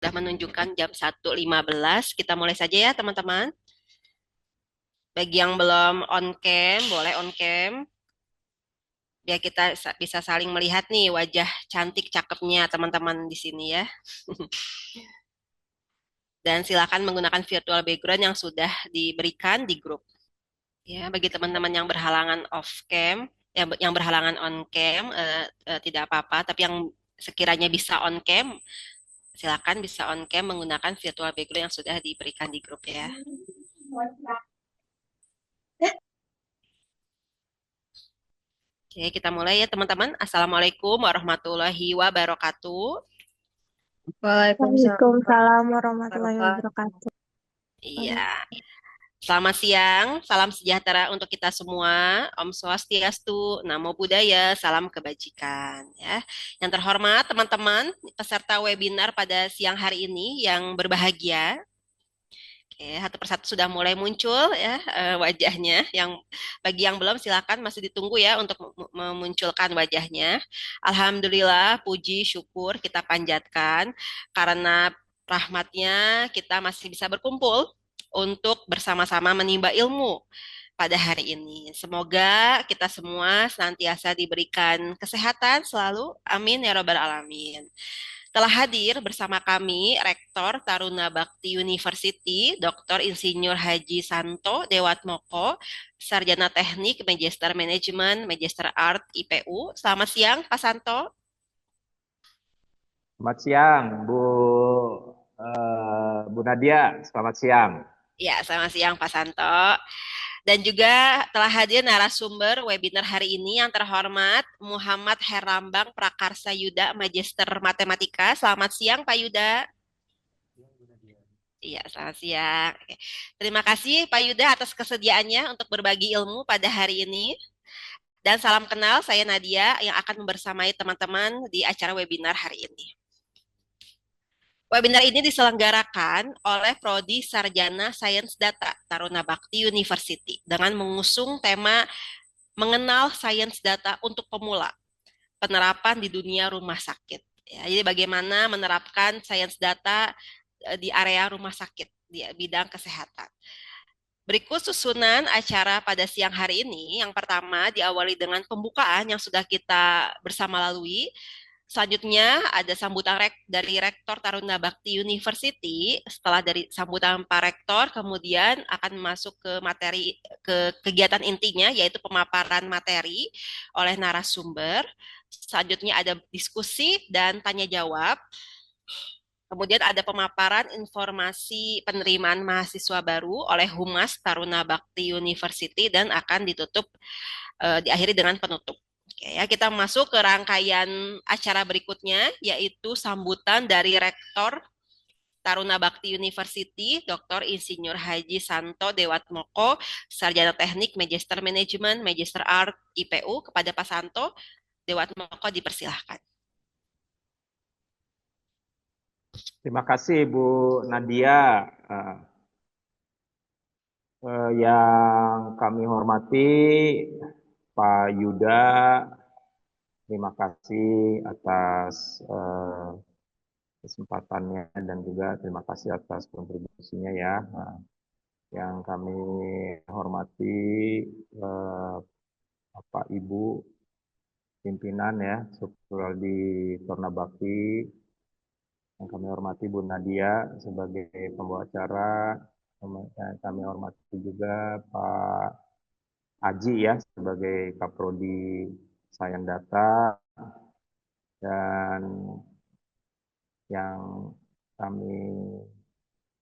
sudah menunjukkan jam 1.15. Kita mulai saja ya teman-teman. Bagi yang belum on cam, boleh on cam. Biar kita bisa saling melihat nih wajah cantik cakepnya teman-teman di sini ya. Dan silakan menggunakan virtual background yang sudah diberikan di grup. Ya, bagi teman-teman yang berhalangan off cam, yang berhalangan on cam, tidak apa-apa. Tapi yang sekiranya bisa on cam, silakan bisa on cam menggunakan virtual background yang sudah diberikan di grup ya. Oke, kita mulai ya teman-teman. Assalamualaikum warahmatullahi wabarakatuh. Waalaikumsalam Waalaikumsalam warahmatullahi warahmatullahi wabarakatuh. Iya, selamat siang, salam sejahtera untuk kita semua. Om Swastiastu, Namo Buddhaya, salam kebajikan ya. Yang terhormat teman-teman peserta webinar pada siang hari ini yang berbahagia. Oke, satu persatu sudah mulai muncul ya wajahnya. Yang bagi yang belum silakan masih ditunggu ya untuk memunculkan wajahnya. Alhamdulillah, puji syukur kita panjatkan karena rahmatnya kita masih bisa berkumpul untuk bersama-sama menimba ilmu pada hari ini. Semoga kita semua senantiasa diberikan kesehatan selalu. Amin ya robbal alamin. Telah hadir bersama kami Rektor Taruna Bakti University, Dr. Insinyur Haji Santo Dewatmoko, Sarjana Teknik, Magister Manajemen, Magister Art, IPU. Selamat siang, Pak Santo. Selamat siang, Bu Nadia. Selamat siang. Ya, selamat siang, Pak Santo. Dan juga telah hadir narasumber webinar hari ini yang terhormat Muhammad Herambang Prakarsa Yuda, Magister Matematika. Selamat siang, Pak Yuda. Iya, selamat siang. Oke. Terima kasih Pak Yuda atas kesediaannya untuk berbagi ilmu pada hari ini. Dan salam kenal, saya Nadia yang akan membersamai teman-teman di acara webinar hari ini. Webinar ini diselenggarakan oleh Prodi Sarjana Sains Data Taruna Bakti University dengan mengusung tema Mengenal Sains Data untuk Pemula, penerapan di dunia rumah sakit. Ya, jadi bagaimana menerapkan sains data di area rumah sakit, di bidang kesehatan. Berikut susunan acara pada siang hari ini. Yang pertama diawali dengan pembukaan yang sudah kita bersama lalui. Selanjutnya ada sambutan dari Rektor Taruna Bakti University. Setelah dari sambutan Pak Rektor, kemudian akan masuk ke materi, ke kegiatan intinya, yaitu pemaparan materi oleh narasumber. Selanjutnya ada diskusi dan tanya jawab. Kemudian ada pemaparan informasi penerimaan mahasiswa baru oleh Humas Taruna Bakti University dan akan ditutup diakhiri dengan penutup. Oke, ya, kita masuk ke rangkaian acara berikutnya yaitu sambutan dari Rektor Taruna Bakti University, Dr. Insinyur Haji Santo Dewatmoko, Sarjana Teknik, Magister Manajemen, Magister Art, IPU. Kepada Pak Santo Dewatmoko dipersilahkan. Terima kasih Bu Nadia. Yang kami hormati Pak Yuda, terima kasih atas kesempatannya dan juga terima kasih atas kontribusinya ya. Yang kami hormati Bapak Ibu pimpinan ya, struktural di Torna Bakti, yang kami hormati Bu Nadia sebagai pembawa acara, dan kami hormati juga Pak Aji ya sebagai Kaprodi Sains Data, dan yang kami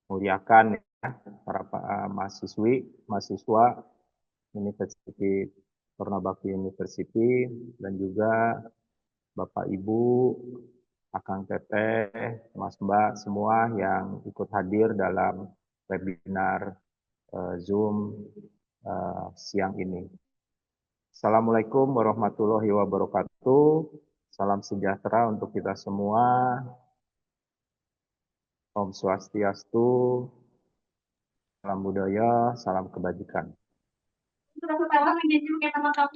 muliakan ya, para mahasiswa University Torna Bakti University, dan juga Bapak Ibu, Akang Teteh, Mas Mbak semua yang ikut hadir dalam webinar Zoom siang ini. Assalamualaikum warahmatullahi wabarakatuh. Salam sejahtera untuk kita semua. Om Swastiastu, salam budaya, salam kebajikan.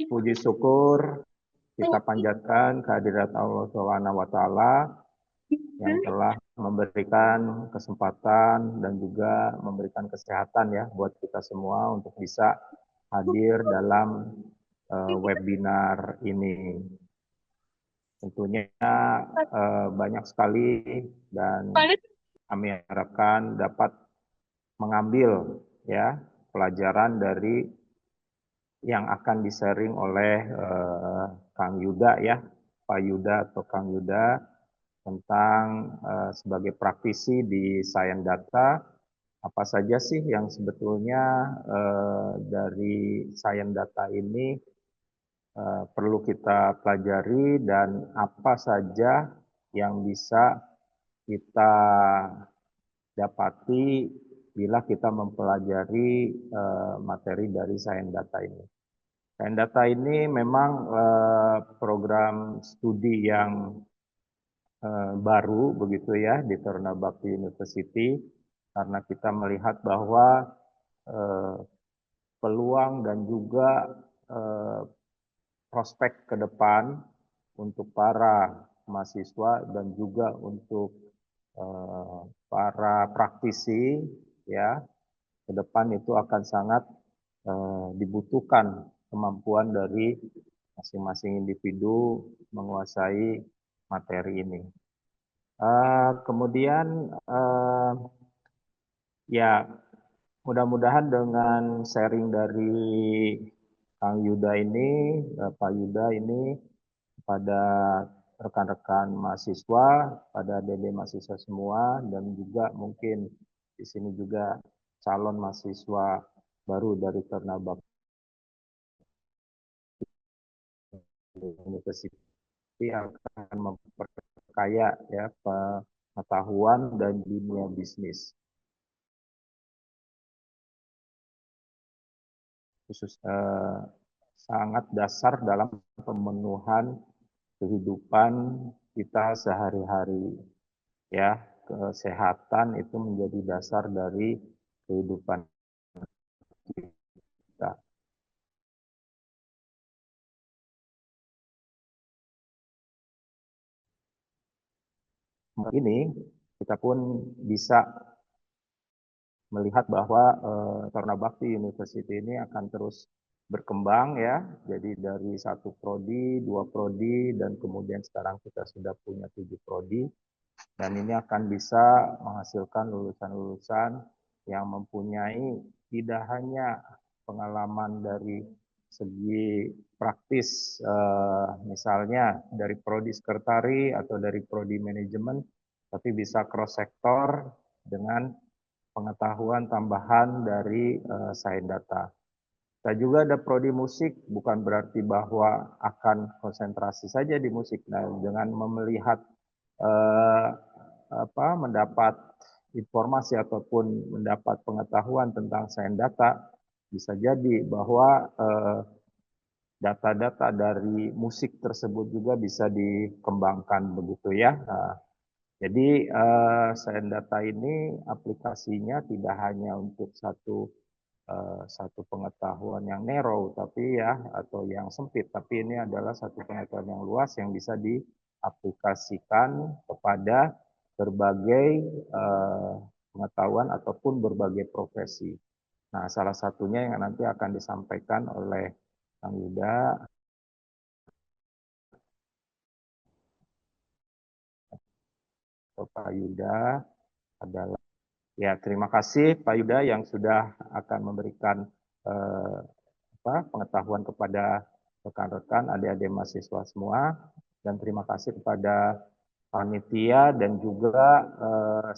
Puji syukur kita panjatkan kehadirat Allah Subhanahu wa taala yang telah memberikan kesempatan dan juga memberikan kesehatan ya buat kita semua untuk bisa hadir dalam webinar ini. Tentunya banyak sekali dan kami harapkan dapat mengambil ya pelajaran dari yang akan di-sharing oleh Kang Yuda ya, Pak Yuda atau Kang Yuda tentang sebagai praktisi di Science Data, apa saja sih yang sebetulnya dari Science Data ini perlu kita pelajari dan apa saja yang bisa kita dapati bila kita mempelajari materi dari Science Data ini. Science Data ini memang program studi yang baru begitu ya di Taruna Bakti University karena kita melihat bahwa peluang dan juga prospek ke depan untuk para mahasiswa dan juga untuk para praktisi ya ke depan itu akan sangat dibutuhkan kemampuan dari masing-masing individu menguasai materi ini. Kemudian ya mudah-mudahan dengan sharing dari Kang Yuda ini, Pak Yuda ini pada rekan-rekan mahasiswa, pada adik-adik mahasiswa semua, dan juga mungkin di sini juga calon mahasiswa baru dari Ternabak University akan memperkaya ya pengetahuan dan dunia bisnis. Khusus sangat dasar dalam pemenuhan kehidupan kita sehari-hari ya, kesehatan itu menjadi dasar dari kehidupan kita. Ini kita pun bisa melihat bahwa Taruna Bakti University ini akan terus berkembang ya. Jadi dari satu prodi, dua prodi, dan kemudian sekarang kita sudah punya 7 prodi. Dan ini akan bisa menghasilkan lulusan-lulusan yang mempunyai tidak hanya pengalaman dari segi praktis, misalnya dari prodi sekretari atau dari prodi manajemen, tapi bisa cross sektor dengan pengetahuan tambahan dari Science Data. Kita juga ada prodi musik, bukan berarti bahwa akan konsentrasi saja di musik. Nah, dengan melihat mendapat informasi ataupun mendapat pengetahuan tentang Science Data, bisa jadi bahwa data-data dari musik tersebut juga bisa dikembangkan begitu ya. Nah, jadi Science Data ini aplikasinya tidak hanya untuk satu pengetahuan yang narrow tapi ya atau yang sempit, tapi ini adalah satu pengetahuan yang luas yang bisa diaplikasikan kepada berbagai pengetahuan ataupun berbagai profesi. Nah, salah satunya yang nanti akan disampaikan oleh Kang Yuda atau Pak Yuda adalah ya, terima kasih Pak Yuda yang sudah akan memberikan pengetahuan kepada rekan-rekan adik-adik mahasiswa semua, dan terima kasih kepada panitia dan juga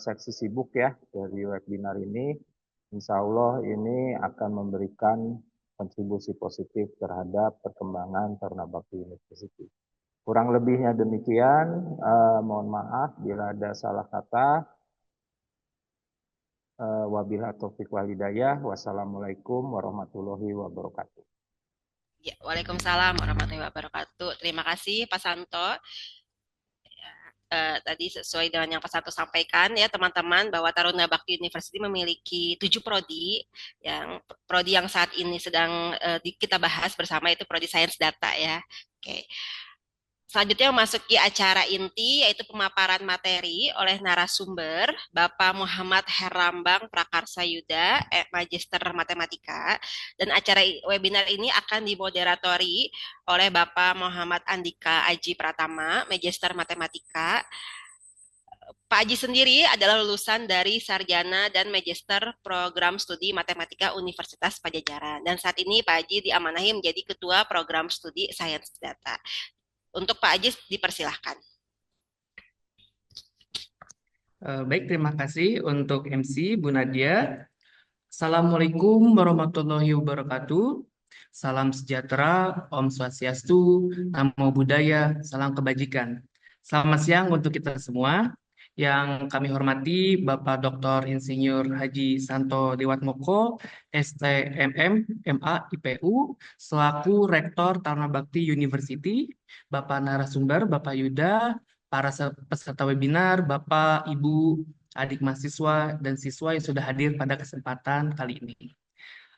seksi sibuk ya dari webinar ini. Insya Allah ini akan memberikan kontribusi positif terhadap perkembangan Taruna Bakti University. Kurang lebihnya demikian, mohon maaf bila ada salah kata. Wabillahi taufiq wal hidayah. Wassalamualaikum warahmatullahi wabarakatuh. Ya, Waalaikumsalam warahmatullahi wabarakatuh. Terima kasih Pak Santo. Tadi sesuai dengan yang Pak Santo sampaikan ya teman-teman bahwa Taruna Bakti University memiliki 7 prodi. Yang prodi yang saat ini sedang kita bahas bersama itu prodi Sains Data ya. Oke. Selanjutnya memasuki acara inti yaitu pemaparan materi oleh narasumber Bapak Muhammad Herlambang Prakarsa Yuda, Magister Matematika. Dan acara webinar ini akan dimoderatori oleh Bapak Muhammad Andika Aji Pratama, Magister Matematika. Pak Aji sendiri adalah lulusan dari Sarjana dan Magister Program Studi Matematika Universitas Pajajaran. Dan saat ini Pak Aji diamanahi menjadi Ketua Program Studi Sains Data. Untuk Pak Aji dipersilahkan. Baik, terima kasih untuk MC Bu Nadia. Assalamualaikum warahmatullahi wabarakatuh. Salam sejahtera, Om Swastiastu, Namo Buddhaya, salam kebajikan. Selamat siang untuk kita semua. Yang kami hormati Bapak Dr. Insinyur Haji Santo Dewatmoko, STMM, MA, IPU, selaku Rektor Taruna Bakti University, Bapak narasumber, Bapak Yuda, para peserta webinar, Bapak, Ibu, adik mahasiswa, dan siswa yang sudah hadir pada kesempatan kali ini.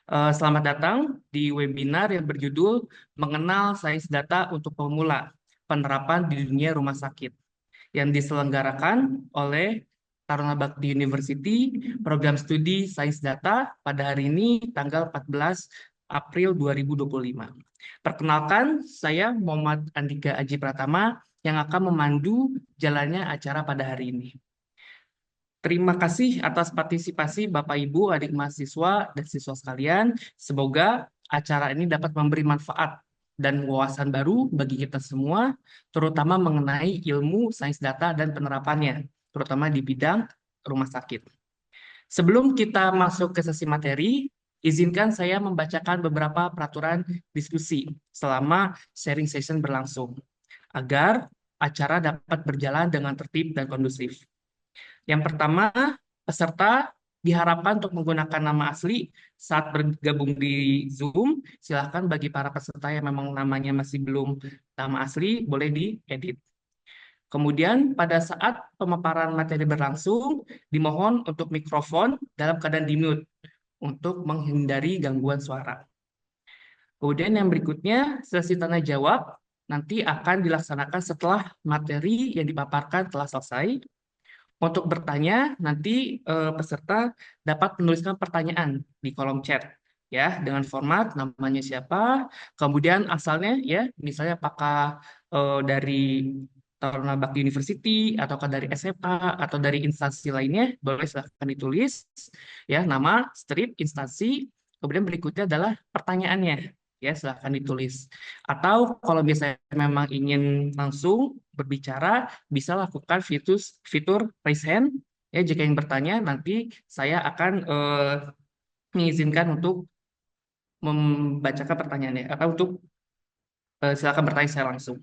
Selamat datang di webinar yang berjudul Mengenal Sains Data untuk Pemula, Penerapan di Dunia Rumah Sakit, yang diselenggarakan oleh Taruna Bakti University, Program Studi Sains Data pada hari ini, tanggal 14 April 2025. Perkenalkan, saya Muhammad Andika Aji Pratama, yang akan memandu jalannya acara pada hari ini. Terima kasih atas partisipasi Bapak Ibu, adik mahasiswa, dan siswa sekalian. Semoga acara ini dapat memberi manfaat dan wawasan baru bagi kita semua, terutama mengenai ilmu sains data dan penerapannya, terutama di bidang rumah sakit. Sebelum kita masuk ke sesi materi, izinkan saya membacakan beberapa peraturan diskusi selama sharing session berlangsung, agar acara dapat berjalan dengan tertib dan kondusif. Yang pertama, peserta diharapkan untuk menggunakan nama asli saat bergabung di Zoom. Silahkan bagi para peserta yang memang namanya masih belum nama asli, boleh diedit. Kemudian pada saat pemaparan materi berlangsung, dimohon untuk mikrofon dalam keadaan di-mute untuk menghindari gangguan suara. Kemudian yang berikutnya, sesi tanya jawab nanti akan dilaksanakan setelah materi yang dipaparkan telah selesai. Untuk bertanya, nanti peserta dapat menuliskan pertanyaan di kolom chat, ya, dengan format namanya siapa, kemudian asalnya, ya, misalnya apakah dari Taruna Bakti University, ataukah dari SMA, atau dari instansi lainnya, boleh silahkan ditulis, ya, nama, strip, instansi, kemudian berikutnya adalah pertanyaannya. Ya, silahkan ditulis. Atau kalau misalnya memang ingin langsung berbicara, bisa lakukan fitur raise hand. Ya, jika ingin bertanya, nanti saya akan mengizinkan untuk membacakan pertanyaannya, atau untuk silakan bertanya saya langsung.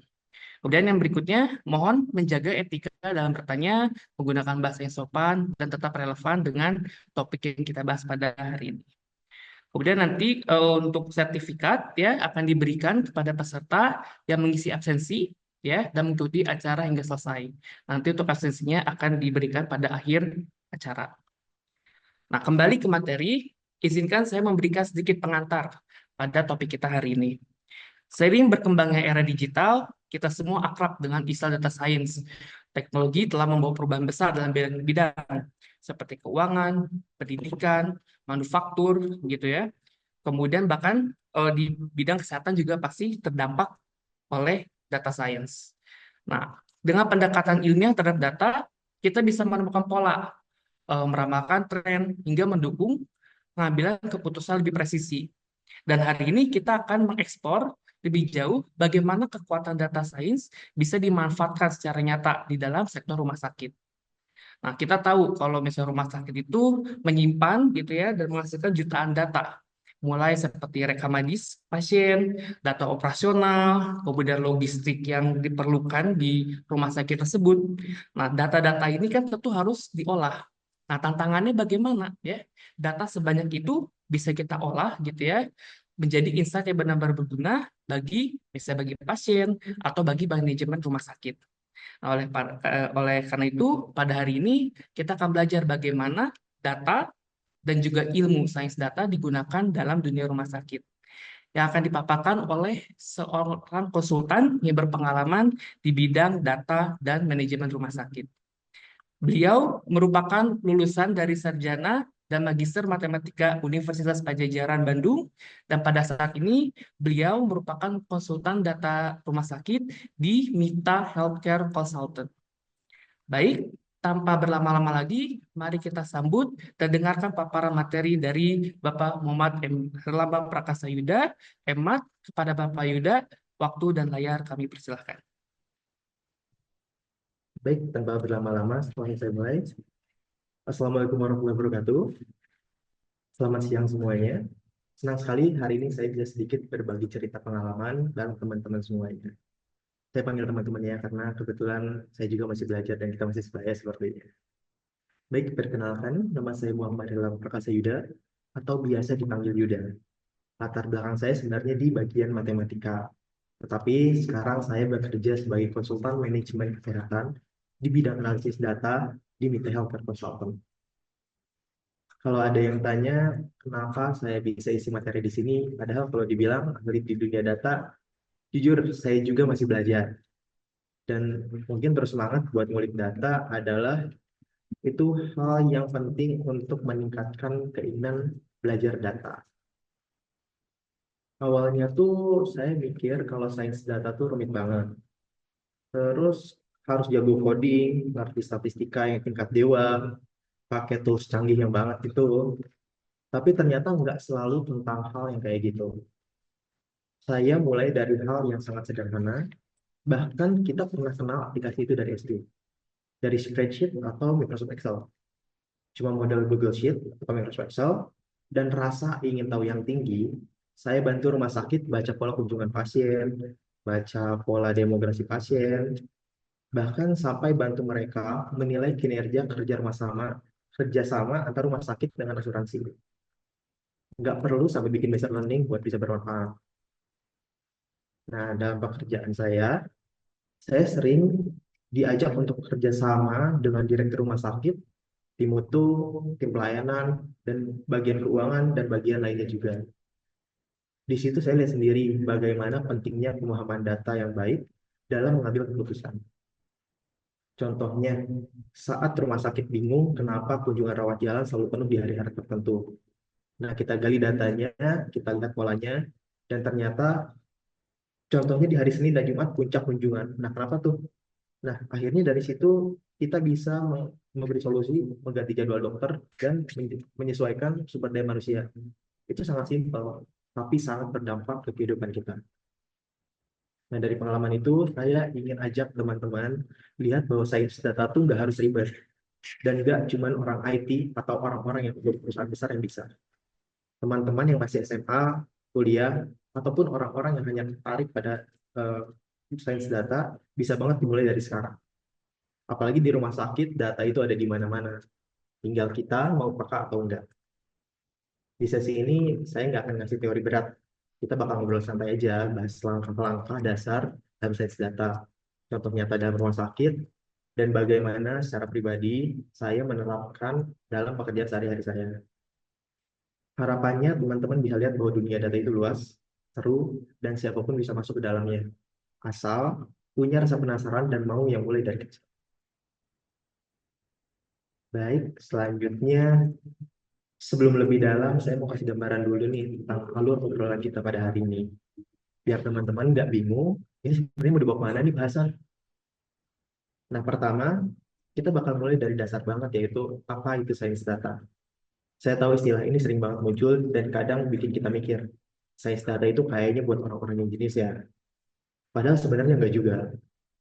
Kemudian yang berikutnya, mohon menjaga etika dalam bertanya, menggunakan bahasa yang sopan, dan tetap relevan dengan topik yang kita bahas pada hari ini. Kemudian nanti untuk sertifikat ya akan diberikan kepada peserta yang mengisi absensi ya dan mengikuti acara hingga selesai. Nanti untuk absensinya akan diberikan pada akhir acara. Nah, kembali ke materi, izinkan saya memberikan sedikit pengantar pada topik kita hari ini. Seiring berkembangnya era digital, kita semua akrab dengan istilah data science. Teknologi telah membawa perubahan besar dalam bidang seperti keuangan, pendidikan, manufaktur, gitu ya. Kemudian bahkan di bidang kesehatan juga pasti terdampak oleh data science. Nah, dengan pendekatan ilmiah terhadap data, kita bisa menemukan pola, meramalkan tren, hingga mendukung pengambilan keputusan lebih presisi. Dan hari ini kita akan mengekspor lebih jauh bagaimana kekuatan data science bisa dimanfaatkan secara nyata di dalam sektor rumah sakit. Nah, kita tahu kalau misalnya rumah sakit itu menyimpan gitu ya dan menghasilkan jutaan data. Mulai seperti rekam medis pasien, data operasional, kemudian logistik yang diperlukan di rumah sakit tersebut. Nah, data-data ini kan tentu harus diolah. Nah, tantangannya bagaimana ya? Data sebanyak itu bisa kita olah gitu ya menjadi insight yang benar-benar berguna bagi misalnya bagi pasien atau bagi manajemen rumah sakit. Nah, oleh karena itu pada hari ini kita akan belajar bagaimana data dan juga ilmu sains data digunakan dalam dunia rumah sakit. yang akan dipaparkan oleh seorang konsultan yang berpengalaman di bidang data dan manajemen rumah sakit. Beliau merupakan lulusan dari sarjana dan magister matematika Universitas Padjadjaran Bandung, dan pada saat ini beliau merupakan konsultan data rumah sakit di Mita Healthcare Consultant. Baik, tanpa berlama-lama lagi, mari kita sambut dan dengarkan paparan materi dari Bapak Muhammad Herlambang Prakasa Yuda, Emat. Kepada Bapak Yuda, waktu dan layar kami persilahkan. Baik, tanpa berlama-lama, langsung saya mulai. Assalamualaikum warahmatullahi wabarakatuh. Selamat siang semuanya. Senang sekali hari ini saya bisa sedikit berbagi cerita pengalaman dan teman-teman semuanya. Saya panggil teman-teman ya, karena kebetulan saya juga masih belajar dan kita masih sebaya seperti ini. Baik, perkenalkan, nama saya Muhammad Herlambang Prakasa Yuda, atau biasa dipanggil Yuda. Latar belakang saya sebenarnya di bagian matematika. Tetapi sekarang saya bekerja sebagai konsultan manajemen kesehatan di bidang analisis data di Mita Healthcare Consultant. Kalau ada yang tanya kenapa saya bisa isi materi di sini, padahal kalau dibilang ahli di dunia data, jujur saya juga masih belajar. Dan mungkin bersemangat buat ngulik data adalah itu hal yang penting untuk meningkatkan keinginan belajar data. Awalnya tuh saya mikir kalau sains data tuh rumit banget. Terus harus jago coding, ngerti statistika yang tingkat dewa, pakai tools canggih yang banget itu. Tapi ternyata nggak selalu tentang hal yang kayak gitu. Saya mulai dari hal yang sangat sederhana, bahkan kita pernah kenal aplikasi itu dari SD, dari spreadsheet atau Microsoft Excel. Cuma model Google Sheet atau Microsoft Excel, dan rasa ingin tahu yang tinggi, saya bantu rumah sakit baca pola kunjungan pasien, baca pola demografi pasien, bahkan sampai bantu mereka menilai kinerja kerjasama antar rumah sakit dengan asuransi. Nggak perlu sampai bikin basic learning buat bisa bermanfaat. Nah, dalam pekerjaan saya sering diajak untuk bekerja sama dengan direktur rumah sakit, tim mutu, tim pelayanan, dan bagian keuangan, dan bagian lainnya juga. Di situ saya lihat sendiri bagaimana pentingnya pemahaman data yang baik dalam mengambil keputusan. Contohnya, saat rumah sakit bingung kenapa kunjungan rawat jalan selalu penuh di hari-hari tertentu. Nah, kita gali datanya, kita lihat polanya, dan ternyata contohnya di hari Senin dan Jumat puncak kunjungan. Nah, kenapa tuh? Nah, akhirnya dari situ kita bisa memberi solusi, mengganti jadwal dokter, dan menyesuaikan sumber daya manusia. Itu sangat simpel, tapi sangat berdampak ke kehidupan kita. Nah, dari pengalaman itu, saya ingin ajak teman-teman lihat bahwa sains data itu nggak harus ribet. Dan nggak cuma orang IT atau orang-orang yang bekerja perusahaan besar yang bisa. Teman-teman yang masih SMA, kuliah, ataupun orang-orang yang hanya tertarik pada sains data, bisa banget dimulai dari sekarang. Apalagi di rumah sakit, data itu ada di mana-mana. Tinggal kita mau peka atau enggak. Di sesi ini, saya nggak akan ngasih teori berat. Kita bakal ngobrol santai aja, bahas langkah-langkah dasar dalam sains data. Contoh nyata dalam rumah sakit, dan bagaimana secara pribadi saya menerapkan dalam pekerjaan sehari-hari saya. Harapannya teman-teman bisa lihat bahwa dunia data itu luas, seru, dan siapapun bisa masuk ke dalamnya. Asal punya rasa penasaran dan mau yang mulai dari kecil. Baik, selanjutnya sebelum lebih dalam, saya mau kasih gambaran dulu nih tentang alur obrolan kita pada hari ini. Biar teman-teman nggak bingung, ini sebenarnya mau dibawa kemana nih bahasan. Nah, pertama, kita bakal mulai dari dasar banget, yaitu apa itu sains data. Saya tahu istilah ini sering banget muncul dan kadang bikin kita mikir, sains data itu kayaknya buat orang-orang yang jenis ya. Padahal sebenarnya nggak juga.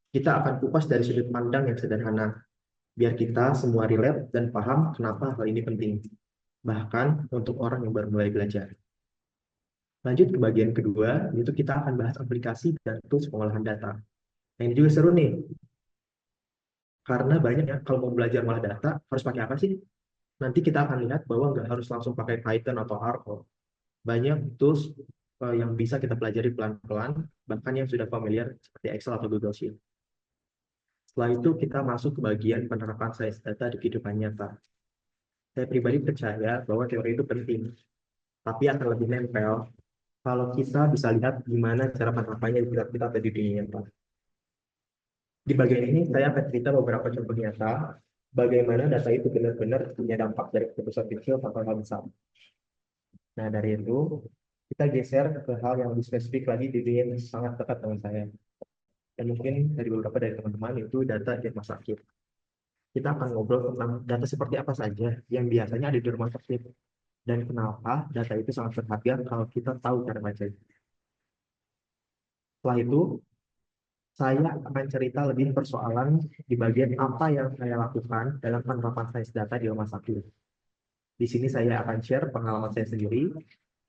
Kita akan kupas dari sudut pandang yang sederhana, biar kita semua relate dan paham kenapa hal ini penting. Bahkan untuk orang yang baru mulai belajar. Lanjut ke bagian kedua, yaitu kita akan bahas aplikasi dan tools pengolahan data. Nah, ini juga seru nih, karena banyak ya, kalau mau belajar ngolah data, harus pakai apa sih? Nanti kita akan lihat bahwa nggak harus langsung pakai Python atau R kok. Banyak tools yang bisa kita pelajari pelan-pelan, bahkan yang sudah familiar seperti Excel atau Google Sheet. Setelah itu kita masuk ke bagian penerapan sains data di kehidupan nyata. Saya pribadi percaya bahwa teori itu penting, tapi akan lebih nempel Kalau kita bisa lihat gimana cara penerapannya di kita atau di dunia nyata. Di bagian ini saya akan cerita beberapa contoh nyata bagaimana data itu benar-benar punya dampak dari keputusan kecil sampai hal besar. Nah, dari itu kita geser ke hal yang lebih spesifik lagi di dunia yang sangat dekat dengan saya. Dan mungkin dari beberapa dari teman-teman itu data di rumah sakit. Kita akan ngobrol tentang data seperti apa saja yang biasanya ada di rumah sakit dan kenapa data itu sangat berharga kalau kita tahu cara bacanya. Setelah itu, saya akan cerita lebih persoalan di bagian apa yang saya lakukan dalam penerapan sains data di rumah sakit. Di sini saya akan share pengalaman saya sendiri,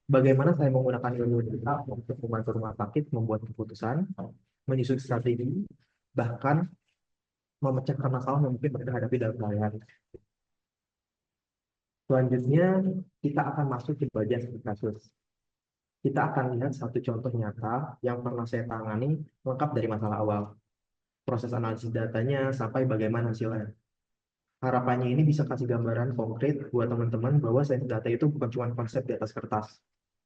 bagaimana saya menggunakan ilmu data untuk membantu rumah sakit membuat keputusan, menyusun strategi, bahkan memecahkan masalah yang mungkin mereka hadapi dalam pelayanan. Selanjutnya, kita akan masuk ke bagian studi kasus. Kita akan lihat satu contoh nyata yang pernah saya tangani lengkap dari masalah awal, proses analisis datanya, sampai bagaimana hasilnya. Harapannya ini bisa kasih gambaran konkret buat teman-teman bahwa sains data itu bukan cuma konsep di atas kertas,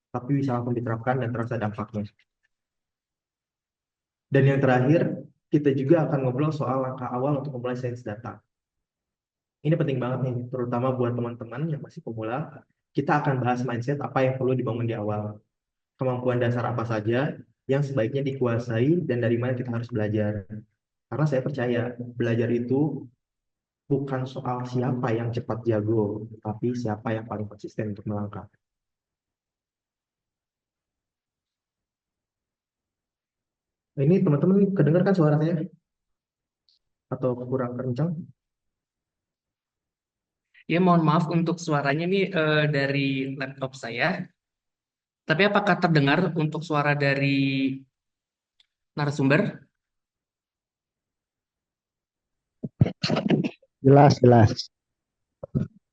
tapi bisa langsung diterapkan dan terasa dampaknya. Dan yang terakhir, kita juga akan ngobrol soal langkah awal untuk memulai sains data. Ini penting banget nih, terutama buat teman-teman yang masih pemula. Kita akan bahas mindset apa yang perlu dibangun di awal. Kemampuan dasar apa saja yang sebaiknya dikuasai dan dari mana kita harus belajar. Karena saya percaya, belajar itu bukan soal siapa yang cepat jago, tapi siapa yang paling konsisten untuk melangkah. Ini teman-teman kedengarkan suara saya? Atau kurang kencang? Ya, mohon maaf untuk suaranya nih dari laptop saya. Tapi apakah terdengar untuk suara dari narasumber? Jelas, jelas.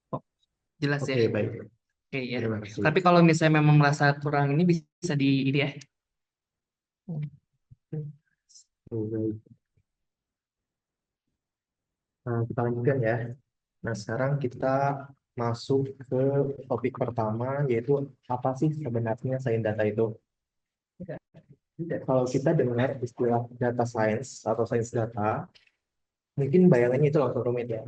Oh, jelas ya. Oke, baik. Oke ya. Terima kasih. Tapi kalau misalnya memang merasa kurang ini bisa di ini ya. Oh, baik. Nah, kita lanjutkan ya. Nah, sekarang kita masuk ke topik pertama, yaitu apa sih sebenarnya sains data itu? Kalau kita dengar istilah data science atau sains data, mungkin bayangannya itu langsung rumit ya.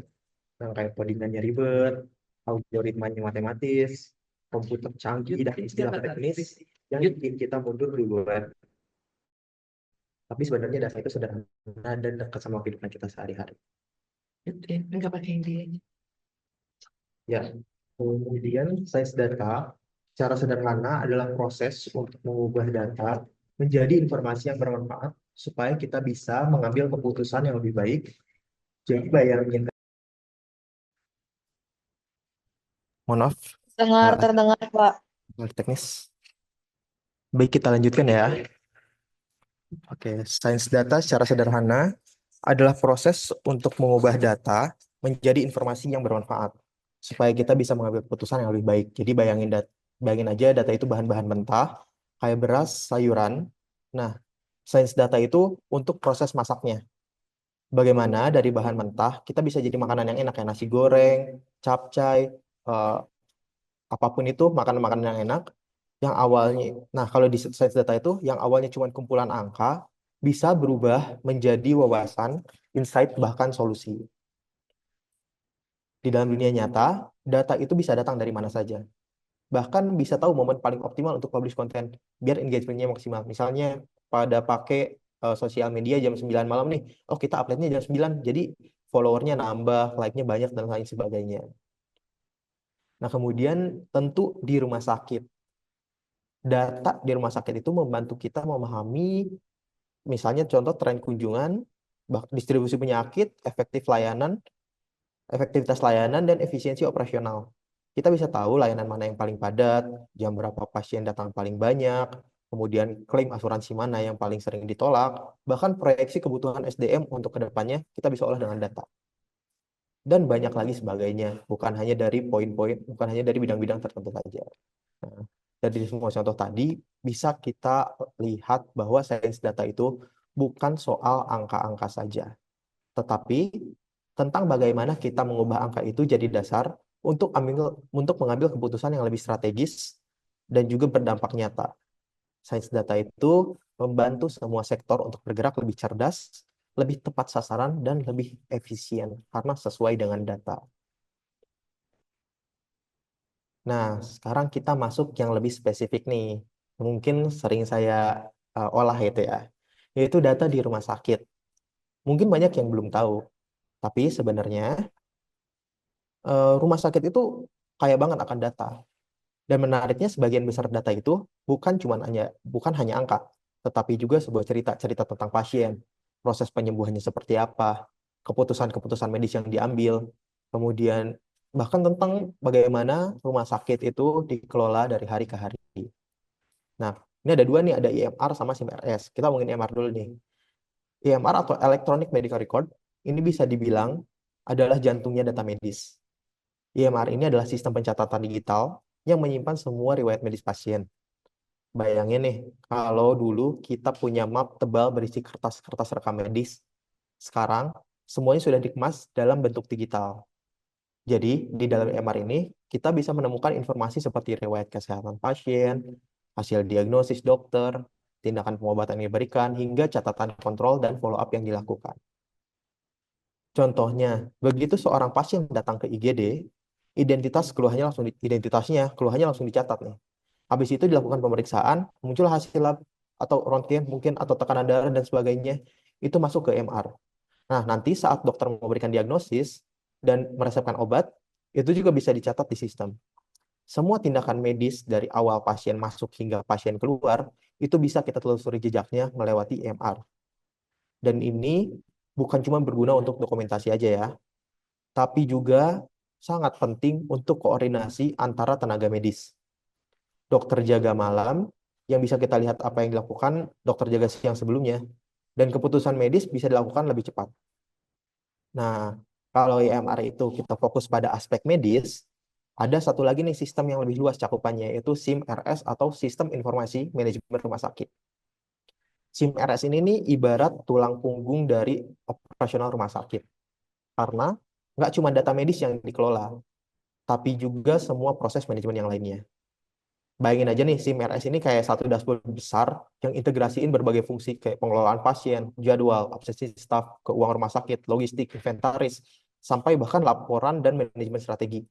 Yang kayak codingannya ribet, algoritmanya matematis, komputer canggih, dan istilah teknis yang bikin kita mundur duluan. Tapi sebenarnya data itu sederhana dan dekat sama kehidupan kita sehari-hari. Enggak pakai ini aja. Ya, kemudian sains data secara sederhana adalah proses untuk mengubah data menjadi informasi yang bermanfaat supaya kita bisa mengambil keputusan yang lebih baik. Jadi bayangin, mohon maaf, Terdengar, Pak. teknis. Baik, kita lanjutkan ya. Oke, sains data secara sederhana adalah proses untuk mengubah data menjadi informasi yang bermanfaat supaya kita bisa mengambil keputusan yang lebih baik. Jadi bayangin aja data itu bahan-bahan mentah kayak beras, sayuran. Nah, sains data itu untuk proses masaknya. Bagaimana dari bahan mentah kita bisa jadi makanan yang enak kayak nasi goreng, capcay, apapun itu makanan-makanan yang enak yang awalnya. Nah, kalau di sains data itu yang awalnya cuma kumpulan angka bisa berubah menjadi wawasan, insight, bahkan solusi. Di dalam dunia nyata, data itu bisa datang dari mana saja. Bahkan bisa tahu momen paling optimal untuk publish konten biar engagement-nya maksimal. Misalnya pada pakai sosial media jam 9 malam nih, oh kita upload-nya jam 9, jadi followernya nambah, like-nya banyak, dan lain sebagainya. Nah, kemudian tentu di rumah sakit. Data di rumah sakit itu membantu kita memahami misalnya contoh tren kunjungan, distribusi penyakit, efektivitas layanan, dan efisiensi operasional. Kita bisa tahu layanan mana yang paling padat, jam berapa pasien datang paling banyak, kemudian klaim asuransi mana yang paling sering ditolak, bahkan proyeksi kebutuhan SDM untuk kedepannya kita bisa olah dengan data. Dan banyak lagi sebagainya, bukan hanya dari poin-poin, bukan hanya dari bidang-bidang tertentu saja. Nah, dari semua contoh tadi, bisa kita lihat bahwa sains data itu bukan soal angka-angka saja, tetapi tentang bagaimana kita mengubah angka itu jadi dasar untuk mengambil keputusan yang lebih strategis dan juga berdampak nyata. Sains data itu membantu semua sektor untuk bergerak lebih cerdas, lebih tepat sasaran, dan lebih efisien karena sesuai dengan data. Nah, sekarang kita masuk yang lebih spesifik nih. Mungkin sering saya olah itu ya, yaitu data di rumah sakit. Mungkin banyak yang belum tahu, tapi sebenarnya rumah sakit itu kaya banget akan data. Dan menariknya sebagian besar data itu bukan hanya angka, tetapi juga sebuah cerita-cerita tentang pasien, proses penyembuhannya seperti apa, keputusan-keputusan medis yang diambil, kemudian bahkan tentang bagaimana rumah sakit itu dikelola dari hari ke hari. Nah, ini ada dua nih, ada EMR sama SIM-RS. Kita ngomongin EMR dulu nih. EMR atau Electronic Medical Record ini bisa dibilang adalah jantungnya data medis. EMR ini adalah sistem pencatatan digital yang menyimpan semua riwayat medis pasien. Bayangin nih, kalau dulu kita punya map tebal berisi kertas-kertas rekam medis, sekarang semuanya sudah dikemas dalam bentuk digital. Jadi, di dalam EMR ini, kita bisa menemukan informasi seperti riwayat kesehatan pasien, hasil diagnosis dokter, tindakan pengobatan yang diberikan, hingga catatan kontrol dan follow-up yang dilakukan. Contohnya, begitu seorang pasien datang ke IGD, keluhannya langsung dicatat nih. Habis itu dilakukan pemeriksaan, muncul hasil lab atau röntgen mungkin atau tekanan darah dan sebagainya, itu masuk ke MR. Nah, nanti saat dokter memberikan diagnosis dan meresepkan obat, itu juga bisa dicatat di sistem. Semua tindakan medis dari awal pasien masuk hingga pasien keluar, itu bisa kita telusuri jejaknya melewati MR. Dan ini bukan cuma berguna untuk dokumentasi aja ya, tapi juga sangat penting untuk koordinasi antara tenaga medis. Dokter jaga malam, yang bisa kita lihat apa yang dilakukan dokter jaga siang sebelumnya, dan keputusan medis bisa dilakukan lebih cepat. Nah, kalau EMR itu kita fokus pada aspek medis, ada satu lagi nih sistem yang lebih luas cakupannya, yaitu SIM-RS atau Sistem Informasi Manajemen Rumah Sakit. SIM-RS ini nih ibarat tulang punggung dari operasional rumah sakit. Karena nggak cuma data medis yang dikelola, tapi juga semua proses manajemen yang lainnya. Bayangin aja nih, SIM-RS ini kayak satu dashboard besar yang integrasiin berbagai fungsi kayak pengelolaan pasien, jadwal, absensi staf, keuangan rumah sakit, logistik, inventaris, sampai bahkan laporan dan manajemen strategi.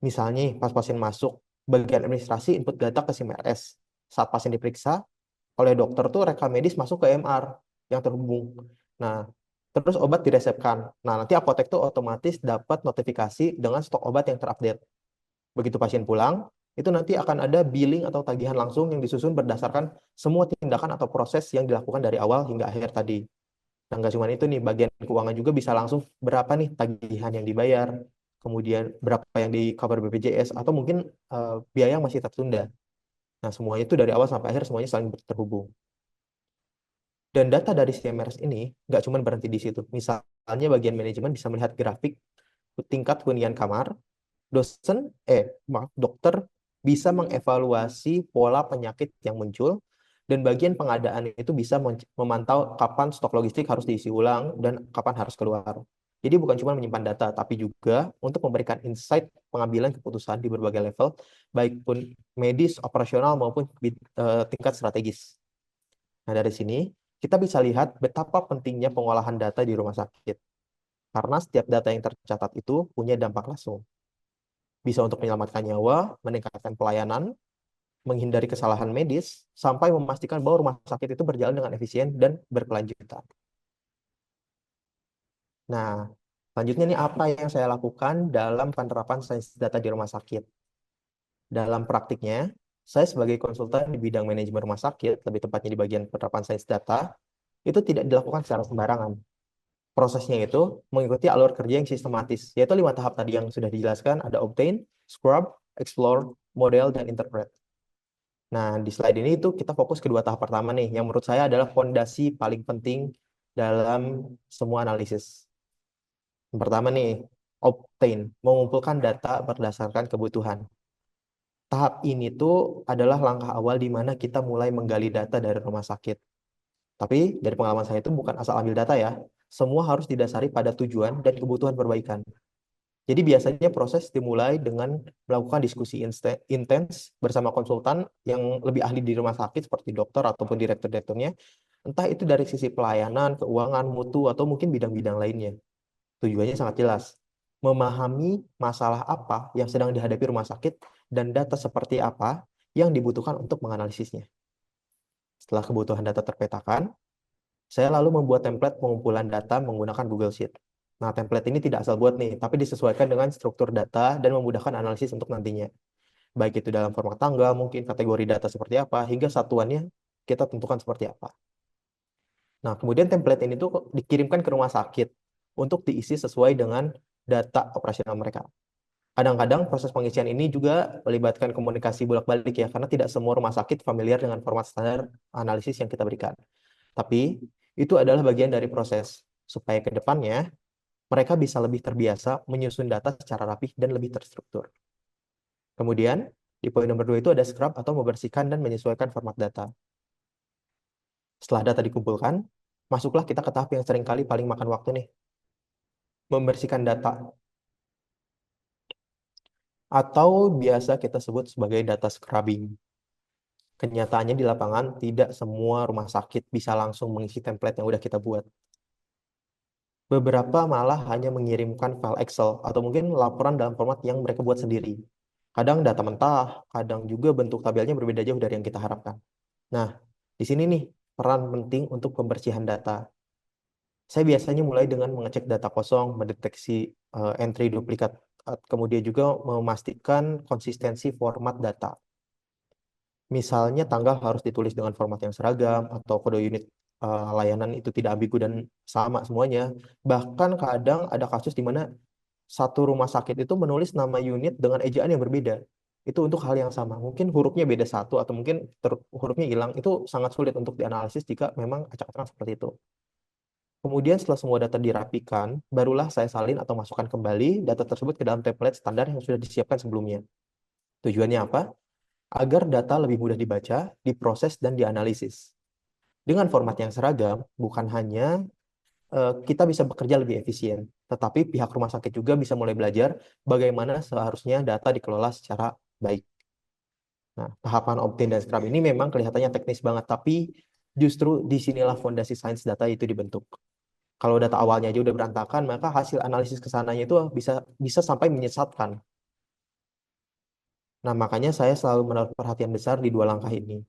Misalnya, pas pasien masuk, bagian administrasi input data ke SIM-RS. Saat pasien diperiksa, oleh dokter tuh rekam medis masuk ke MR yang terhubung. Nah, terus obat diresepkan. Nah, nanti apotek tuh otomatis dapat notifikasi dengan stok obat yang terupdate. Begitu pasien pulang, itu nanti akan ada billing atau tagihan langsung yang disusun berdasarkan semua tindakan atau proses yang dilakukan dari awal hingga akhir tadi. Nah, nggak cuma itu nih, bagian keuangan juga bisa langsung berapa nih tagihan yang dibayar, kemudian berapa yang di cover BPJS, atau mungkin biaya yang masih tertunda. Nah, semuanya itu dari awal sampai akhir semuanya saling terhubung. Dan data dari CMRS ini nggak cuma berhenti di situ. Misalnya bagian manajemen bisa melihat grafik tingkat hunian kamar, dokter bisa mengevaluasi pola penyakit yang muncul, dan bagian pengadaan itu bisa memantau kapan stok logistik harus diisi ulang dan kapan harus keluar. Jadi bukan cuma menyimpan data, tapi juga untuk memberikan insight pengambilan keputusan di berbagai level, baik pun medis, operasional, maupun tingkat strategis. Nah, dari sini kita bisa lihat betapa pentingnya pengolahan data di rumah sakit. Karena setiap data yang tercatat itu punya dampak langsung. Bisa untuk menyelamatkan nyawa, meningkatkan pelayanan, menghindari kesalahan medis, sampai memastikan bahwa rumah sakit itu berjalan dengan efisien dan berkelanjutan. Nah, selanjutnya nih apa yang saya lakukan dalam penerapan sains data di rumah sakit. Dalam praktiknya, saya sebagai konsultan di bidang manajemen rumah sakit, lebih tepatnya di bagian penerapan sains data, itu tidak dilakukan secara sembarangan. Prosesnya itu mengikuti alur kerja yang sistematis, yaitu 5 tahap tadi yang sudah dijelaskan, ada obtain, scrub, explore, model, dan interpret. Nah, di slide ini itu kita fokus ke 2 tahap pertama nih, yang menurut saya adalah fondasi paling penting dalam semua analisis. Yang pertama nih, obtain, mengumpulkan data berdasarkan kebutuhan. Tahap ini tuh adalah langkah awal di mana kita mulai menggali data dari rumah sakit. Tapi dari pengalaman saya itu bukan asal ambil data ya. Semua harus didasari pada tujuan dan kebutuhan perbaikan. Jadi biasanya proses dimulai dengan melakukan diskusi intens bersama konsultan yang lebih ahli di rumah sakit seperti dokter ataupun direktur-direkturnya, entah itu dari sisi pelayanan, keuangan, mutu, atau mungkin bidang-bidang lainnya. Tujuannya sangat jelas, memahami masalah apa yang sedang dihadapi rumah sakit dan data seperti apa yang dibutuhkan untuk menganalisisnya. Setelah kebutuhan data terpetakan, saya lalu membuat template pengumpulan data menggunakan Google Sheet. Nah, template ini tidak asal buat nih, tapi disesuaikan dengan struktur data dan memudahkan analisis untuk nantinya. Baik itu dalam format tanggal, mungkin kategori data seperti apa, hingga satuannya kita tentukan seperti apa. Nah, kemudian template ini tuh dikirimkan ke rumah sakit untuk diisi sesuai dengan data operasional mereka. Kadang-kadang proses pengisian ini juga melibatkan komunikasi bolak-balik ya, karena tidak semua rumah sakit familiar dengan format standar analisis yang kita berikan. Tapi itu adalah bagian dari proses supaya ke depannya mereka bisa lebih terbiasa menyusun data secara rapih dan lebih terstruktur. Kemudian, di poin nomor 2 itu ada scrub atau membersihkan dan menyesuaikan format data. Setelah data dikumpulkan, masuklah kita ke tahap yang seringkali paling makan waktu nih, membersihkan data. Atau biasa kita sebut sebagai data scrubbing. Kenyataannya di lapangan, tidak semua rumah sakit bisa langsung mengisi template yang udah kita buat. Beberapa malah hanya mengirimkan file Excel atau mungkin laporan dalam format yang mereka buat sendiri. Kadang data mentah, kadang juga bentuk tabelnya berbeda jauh dari yang kita harapkan. Nah, di sini nih peran penting untuk pembersihan data. Saya biasanya mulai dengan mengecek data kosong, mendeteksi entry duplikat, kemudian juga memastikan konsistensi format data. Misalnya tanggal harus ditulis dengan format yang seragam atau kode unit layanan itu tidak ambigu dan sama semuanya. Bahkan kadang ada kasus di mana satu rumah sakit itu menulis nama unit dengan ejaan yang berbeda. Itu untuk hal yang sama. Mungkin hurufnya beda satu atau mungkin hurufnya hilang. Itu sangat sulit untuk dianalisis jika memang acak-acakan seperti itu. Kemudian setelah semua data dirapikan, barulah saya salin atau masukkan kembali data tersebut ke dalam template standar yang sudah disiapkan sebelumnya. Tujuannya apa? Agar data lebih mudah dibaca, diproses, dan dianalisis. Dengan format yang seragam, bukan hanya kita bisa bekerja lebih efisien, tetapi pihak rumah sakit juga bisa mulai belajar bagaimana seharusnya data dikelola secara baik. Nah, tahapan opt-in dan scrub ini memang kelihatannya teknis banget, tapi justru disinilah fondasi sains data itu dibentuk. Kalau data awalnya aja udah berantakan, maka hasil analisis kesananya itu bisa sampai menyesatkan. Nah, makanya saya selalu menaruh perhatian besar di dua langkah ini.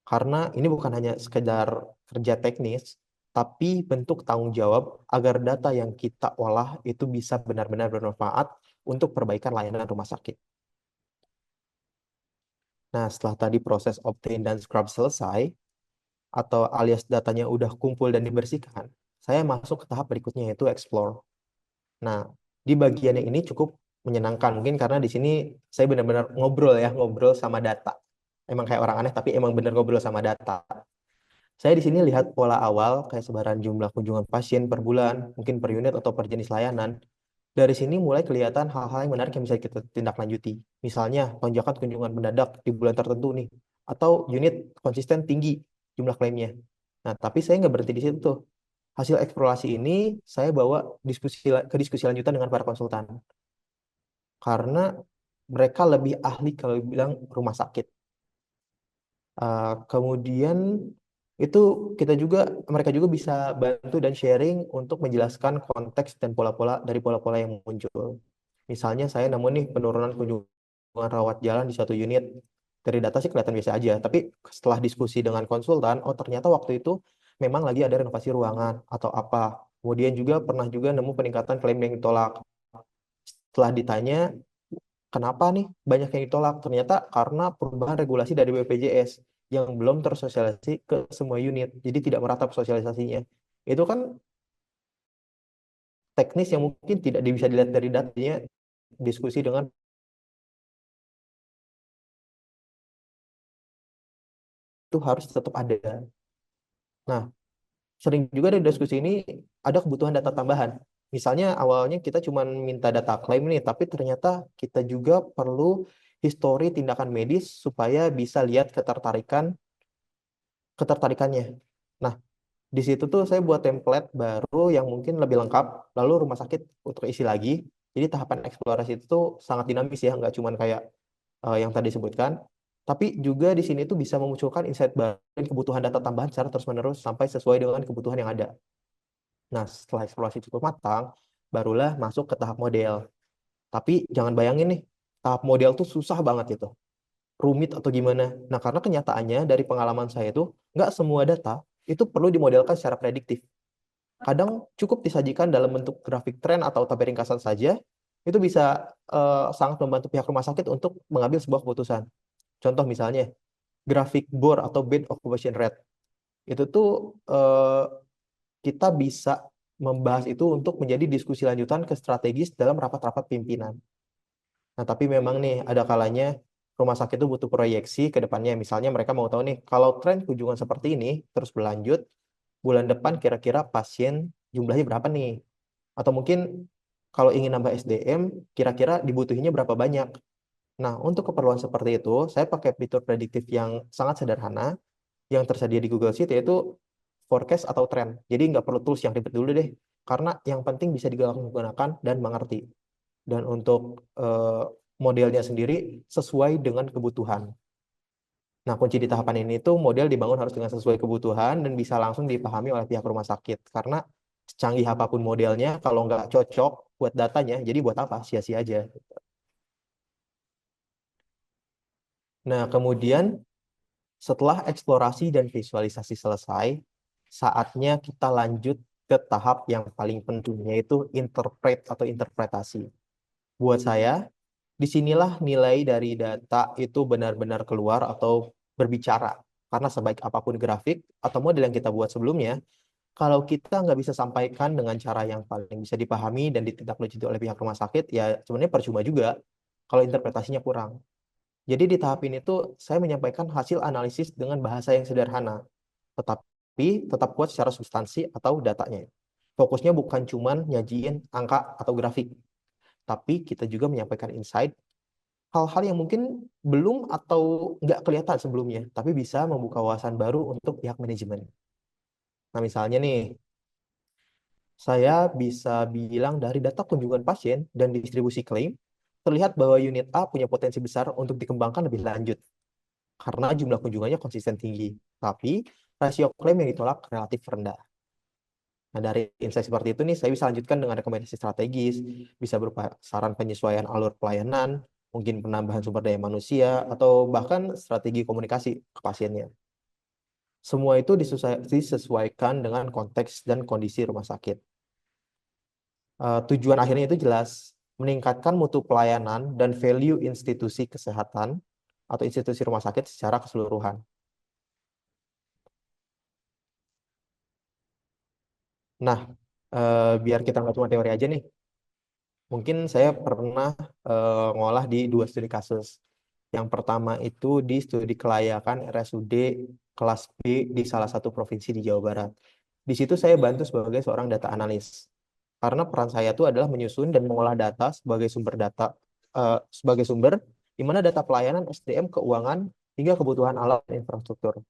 Karena ini bukan hanya sekedar kerja teknis, tapi bentuk tanggung jawab agar data yang kita olah itu bisa benar-benar bermanfaat untuk perbaikan layanan rumah sakit. Nah, setelah tadi proses opt-in dan scrub selesai, atau alias datanya udah kumpul dan dibersihkan, saya masuk ke tahap berikutnya yaitu explore. Nah, di bagian yang ini cukup menyenangkan, mungkin karena di sini saya benar-benar ngobrol sama data. Emang kayak orang aneh, tapi emang benar ngobrol sama data. Saya di sini lihat pola awal kayak sebaran jumlah kunjungan pasien per bulan, mungkin per unit atau per jenis layanan. Dari sini mulai kelihatan hal-hal yang menarik yang bisa kita tindak lanjuti. Misalnya lonjakan kunjungan mendadak di bulan tertentu nih, atau unit konsisten tinggi jumlah klaimnya. Nah, tapi saya nggak berhenti di situ tuh. Hasil eksplorasi ini saya bawa ke diskusi lanjutan dengan para konsultan. Karena mereka lebih ahli kalau bilang rumah sakit. Kemudian itu mereka juga bisa bantu dan sharing untuk menjelaskan konteks dan pola-pola yang muncul. Misalnya saya nemu nih penurunan kunjungan rawat jalan di satu unit. Dari data sih kelihatan biasa aja, tapi setelah diskusi dengan konsultan, oh ternyata waktu itu memang lagi ada renovasi ruangan atau apa. Kemudian juga pernah juga nemu peningkatan klaim yang ditolak. Setelah ditanya, kenapa nih banyak yang ditolak? Ternyata karena perubahan regulasi dari BPJS yang belum tersosialisasi ke semua unit. Jadi tidak merata sosialisasinya. Itu kan teknis yang mungkin tidak bisa dilihat dari datanya, diskusi dengan itu harus tetap ada. Nah, sering juga dari diskusi ini ada kebutuhan data tambahan. Misalnya awalnya kita cuma minta data klaim nih, tapi ternyata kita juga perlu histori tindakan medis supaya bisa lihat ketertarikannya. Nah, di situ tuh saya buat template baru yang mungkin lebih lengkap, lalu rumah sakit untuk isi lagi. Jadi tahapan eksplorasi itu tuh sangat dinamis ya, nggak cuman kayak yang tadi disebutkan, tapi juga di sini tuh bisa memunculkan insight baru dan kebutuhan data tambahan secara terus-menerus sampai sesuai dengan kebutuhan yang ada. Nah, setelah eksplorasi cukup matang, barulah masuk ke tahap model. Tapi jangan bayangin nih, tahap model tuh susah banget itu, rumit atau gimana. Nah, karena kenyataannya dari pengalaman saya tuh, nggak semua data itu perlu dimodelkan secara prediktif. Kadang cukup disajikan dalam bentuk grafik tren atau tabel ringkasan saja, itu bisa sangat membantu pihak rumah sakit untuk mengambil sebuah keputusan. Contoh misalnya, grafik bore atau bed occupation rate. Itu tuh kita bisa membahas itu untuk menjadi diskusi lanjutan ke strategis dalam rapat-rapat pimpinan. Nah, tapi memang nih ada kalanya rumah sakit itu butuh proyeksi ke depannya. Misalnya mereka mau tahu nih, kalau tren kunjungan seperti ini terus berlanjut, bulan depan kira-kira pasien jumlahnya berapa nih? Atau mungkin kalau ingin nambah SDM, kira-kira dibutuhinnya berapa banyak? Nah, untuk keperluan seperti itu, saya pakai fitur prediktif yang sangat sederhana yang tersedia di Google Sheet, yaitu forecast atau trend. Jadi nggak perlu tools yang ribet dulu deh, karena yang penting bisa digunakan dan mengerti. Dan untuk modelnya sendiri sesuai dengan kebutuhan. Nah, kunci di tahapan ini tuh model dibangun harus dengan sesuai kebutuhan dan bisa langsung dipahami oleh pihak rumah sakit. Karena secanggih apapun modelnya, kalau nggak cocok buat datanya, jadi buat apa? Sia-sia aja. Nah, kemudian setelah eksplorasi dan visualisasi selesai, saatnya kita lanjut ke tahap yang paling penting, yaitu interpret atau interpretasi. Buat saya, disinilah nilai dari data itu benar-benar keluar atau berbicara. Karena sebaik apapun grafik atau model yang kita buat sebelumnya, kalau kita nggak bisa sampaikan dengan cara yang paling bisa dipahami dan ditindaklanjuti oleh pihak rumah sakit, ya sebenarnya percuma juga kalau interpretasinya kurang. Jadi di tahap ini tuh saya menyampaikan hasil analisis dengan bahasa yang sederhana, tetapi tetap kuat secara substansi atau datanya. Fokusnya bukan cuman nyajiin angka atau grafik, tapi kita juga menyampaikan insight, hal-hal yang mungkin belum atau nggak kelihatan sebelumnya, tapi bisa membuka wawasan baru untuk pihak manajemen. Nah, misalnya nih, saya bisa bilang dari data kunjungan pasien dan distribusi klaim, terlihat bahwa unit A punya potensi besar untuk dikembangkan lebih lanjut karena jumlah kunjungannya konsisten tinggi, tapi rasio klaim yang ditolak relatif rendah. Nah, dari insight seperti itu nih, saya bisa lanjutkan dengan rekomendasi strategis, bisa berupa saran penyesuaian alur pelayanan, mungkin penambahan sumber daya manusia, atau bahkan strategi komunikasi ke pasiennya. Semua itu disesuaikan dengan konteks dan kondisi rumah sakit. Tujuan akhirnya itu jelas, meningkatkan mutu pelayanan dan value institusi kesehatan atau institusi rumah sakit secara keseluruhan. Nah, biar kita nggak cuma teori aja nih, mungkin saya pernah ngolah di 2 studi kasus. Yang pertama itu di studi kelayakan RSUD kelas B di salah satu provinsi di Jawa Barat. Di situ saya bantu sebagai seorang data analis. Karena peran saya itu adalah menyusun dan mengolah data sebagai sumber data, sebagai sumber di mana data pelayanan, SDM, keuangan, hingga kebutuhan alat dan infrastruktur.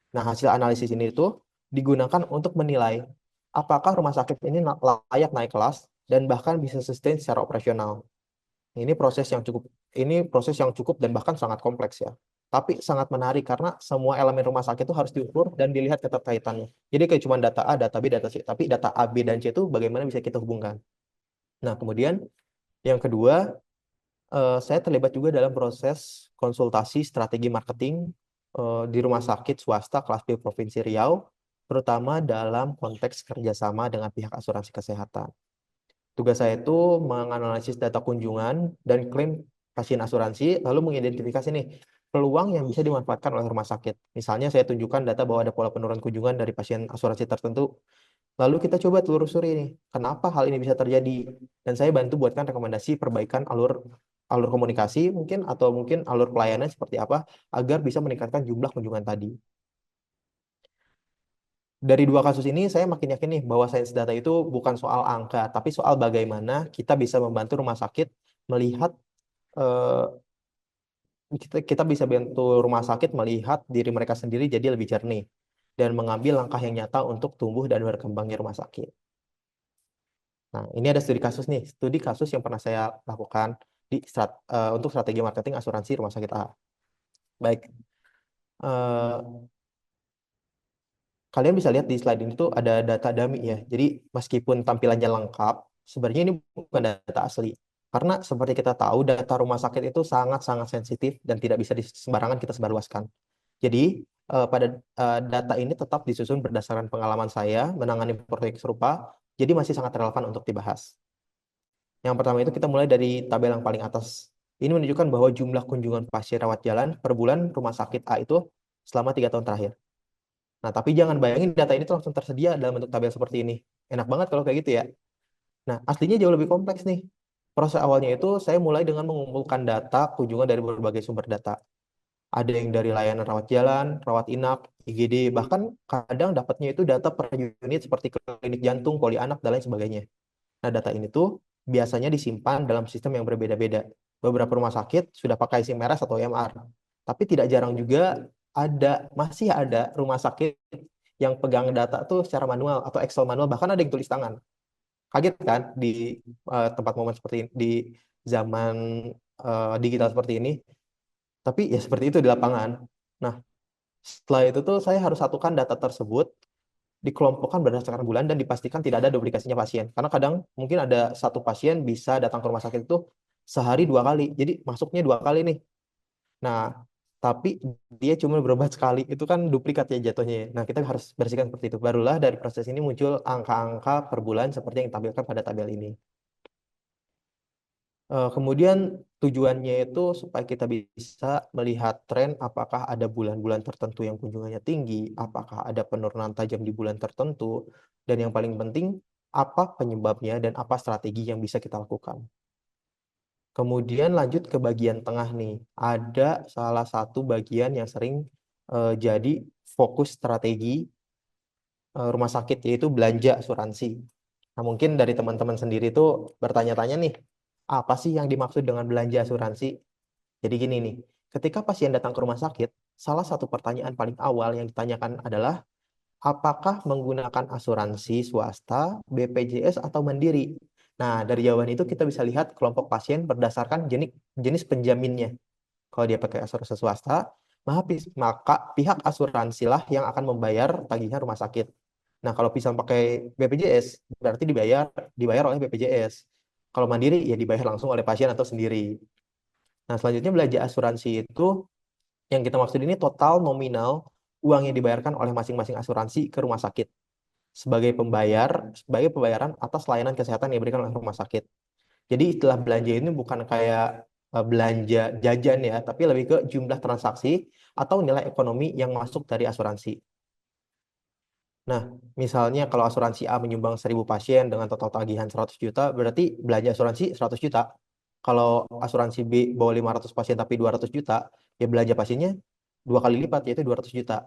Nah, hasil analisis ini itu digunakan untuk menilai apakah rumah sakit ini layak naik kelas dan bahkan bisa sustain secara operasional. Ini proses yang cukup dan bahkan sangat kompleks ya. Tapi sangat menarik karena semua elemen rumah sakit itu harus diukur dan dilihat keterkaitannya. Jadi kayak cuma data A, data B, data C, tapi data A, B, dan C itu bagaimana bisa kita hubungkan. Nah, kemudian yang kedua, saya terlibat juga dalam proses konsultasi strategi marketing di rumah sakit swasta kelas B Provinsi Riau, terutama dalam konteks kerjasama dengan pihak asuransi kesehatan. Tugas saya itu menganalisis data kunjungan dan klaim pasien asuransi, lalu mengidentifikasi nih peluang yang bisa dimanfaatkan oleh rumah sakit. Misalnya saya tunjukkan data bahwa ada pola penurunan kunjungan dari pasien asuransi tertentu. Lalu kita coba telusuri nih, kenapa hal ini bisa terjadi. Dan saya bantu buatkan rekomendasi perbaikan alur alur komunikasi mungkin atau mungkin alur pelayanan seperti apa agar bisa meningkatkan jumlah kunjungan tadi. Dari 2 kasus ini saya makin yakin nih bahwa sains data itu bukan soal angka, tapi soal bagaimana kita bisa membantu rumah sakit melihat eh, kita bisa bantu rumah sakit melihat diri mereka sendiri jadi lebih jernih dan mengambil langkah yang nyata untuk tumbuh dan berkembangnya rumah sakit. Nah, ini ada studi kasus nih, studi kasus yang pernah saya lakukan untuk strategi marketing asuransi rumah sakit A. Baik, eh, kalian bisa lihat di slide ini tuh ada data dummy ya. Jadi meskipun tampilannya lengkap, sebenarnya ini bukan data asli. Karena seperti kita tahu, data rumah sakit itu sangat-sangat sensitif dan tidak bisa sembarangan kita sebarluaskan. Jadi pada data ini tetap disusun berdasarkan pengalaman saya menangani proyek serupa, jadi masih sangat relevan untuk dibahas. Yang pertama itu kita mulai dari tabel yang paling atas. Ini menunjukkan bahwa jumlah kunjungan pasien rawat jalan per bulan rumah sakit A itu selama 3 tahun terakhir. Nah, tapi jangan bayangin data ini tuh langsung tersedia dalam bentuk tabel seperti ini. Enak banget kalau kayak gitu ya. Nah, aslinya jauh lebih kompleks nih. Proses awalnya itu saya mulai dengan mengumpulkan data kunjungan dari berbagai sumber data. Ada yang dari layanan rawat jalan, rawat inap, IGD, bahkan kadang dapatnya itu data per unit seperti klinik jantung, poli anak, dan lain sebagainya. Nah, data ini tuh biasanya disimpan dalam sistem yang berbeda-beda. Beberapa rumah sakit sudah pakai SIM-RS atau EMR. Tapi tidak jarang juga masih ada rumah sakit yang pegang data tuh secara manual atau Excel manual, bahkan ada yang tulis tangan. Kaget kan di tempat momen seperti ini, di zaman digital seperti ini. Tapi ya seperti itu di lapangan. Nah, setelah itu tuh saya harus satukan data tersebut, dikelompokkan berdasarkan bulan dan dipastikan tidak ada duplikasinya pasien. Karena kadang mungkin ada satu pasien bisa datang ke rumah sakit itu sehari 2 kali. Jadi masuknya 2 kali nih. Nah, tapi dia cuma berobat sekali. Itu kan duplikat ya jatuhnya. Nah, kita harus bersihkan seperti itu. Barulah dari proses ini muncul angka-angka per bulan seperti yang ditampilkan pada tabel ini. Kemudian tujuannya itu supaya kita bisa melihat tren apakah ada bulan-bulan tertentu yang kunjungannya tinggi, apakah ada penurunan tajam di bulan tertentu, dan yang paling penting, apa penyebabnya dan apa strategi yang bisa kita lakukan. Kemudian lanjut ke bagian tengah nih. Ada salah satu bagian yang sering jadi fokus strategi rumah sakit, yaitu belanja asuransi. Nah, mungkin dari teman-teman sendiri tuh bertanya-tanya nih, apa sih yang dimaksud dengan belanja asuransi? Jadi gini nih, ketika pasien datang ke rumah sakit, salah satu pertanyaan paling awal yang ditanyakan adalah, apakah menggunakan asuransi swasta, BPJS, atau mandiri? Nah, dari jawaban itu kita bisa lihat kelompok pasien berdasarkan jenis penjaminnya. Kalau dia pakai asuransi swasta, maka pihak asuransilah yang akan membayar tagihan rumah sakit. Nah, kalau bisa pakai BPJS, berarti dibayar oleh BPJS. Kalau mandiri, ya dibayar langsung oleh pasien atau sendiri. Nah, selanjutnya belanja asuransi itu, yang kita maksud ini total nominal uang yang dibayarkan oleh masing-masing asuransi ke rumah sakit sebagai pembayaran atas layanan kesehatan yang diberikan oleh rumah sakit. Jadi istilah belanja ini bukan kayak belanja jajan ya, tapi lebih ke jumlah transaksi atau nilai ekonomi yang masuk dari asuransi. Nah, misalnya kalau asuransi A menyumbang 1.000 pasien dengan total tagihan 100 juta, berarti belanja asuransi 100 juta. Kalau asuransi B bawa 500 pasien tapi 200 juta, ya belanja pasiennya 2 kali lipat, yaitu 200 juta.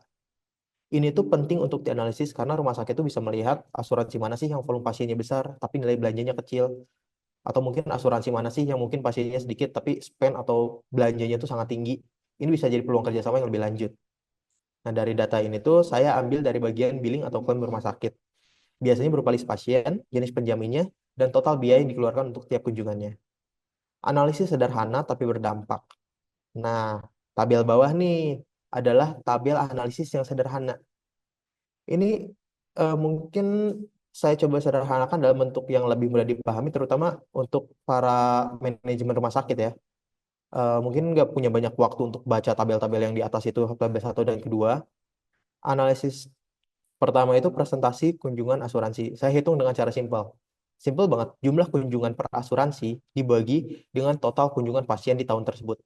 Ini tuh penting untuk dianalisis karena rumah sakit itu bisa melihat asuransi mana sih yang volume pasiennya besar tapi nilai belanjanya kecil. Atau mungkin asuransi mana sih yang mungkin pasiennya sedikit tapi spend atau belanjanya itu sangat tinggi. Ini bisa jadi peluang kerjasama yang lebih lanjut. Nah, dari data ini tuh saya ambil dari bagian billing atau klaim rumah sakit. Biasanya berupa list pasien, jenis penjaminnya, dan total biaya yang dikeluarkan untuk tiap kunjungannya. Analisis sederhana tapi berdampak. Nah, tabel bawah nih adalah tabel analisis yang sederhana. Ini mungkin saya coba sederhanakan dalam bentuk yang lebih mudah dipahami, terutama untuk para manajemen rumah sakit ya. Mungkin nggak punya banyak waktu untuk baca tabel-tabel yang di atas itu, tabel 1 dan kedua. Analisis pertama itu presentasi kunjungan asuransi. Saya hitung dengan cara simpel. Simpel banget, jumlah kunjungan per asuransi dibagi dengan total kunjungan pasien di tahun tersebut.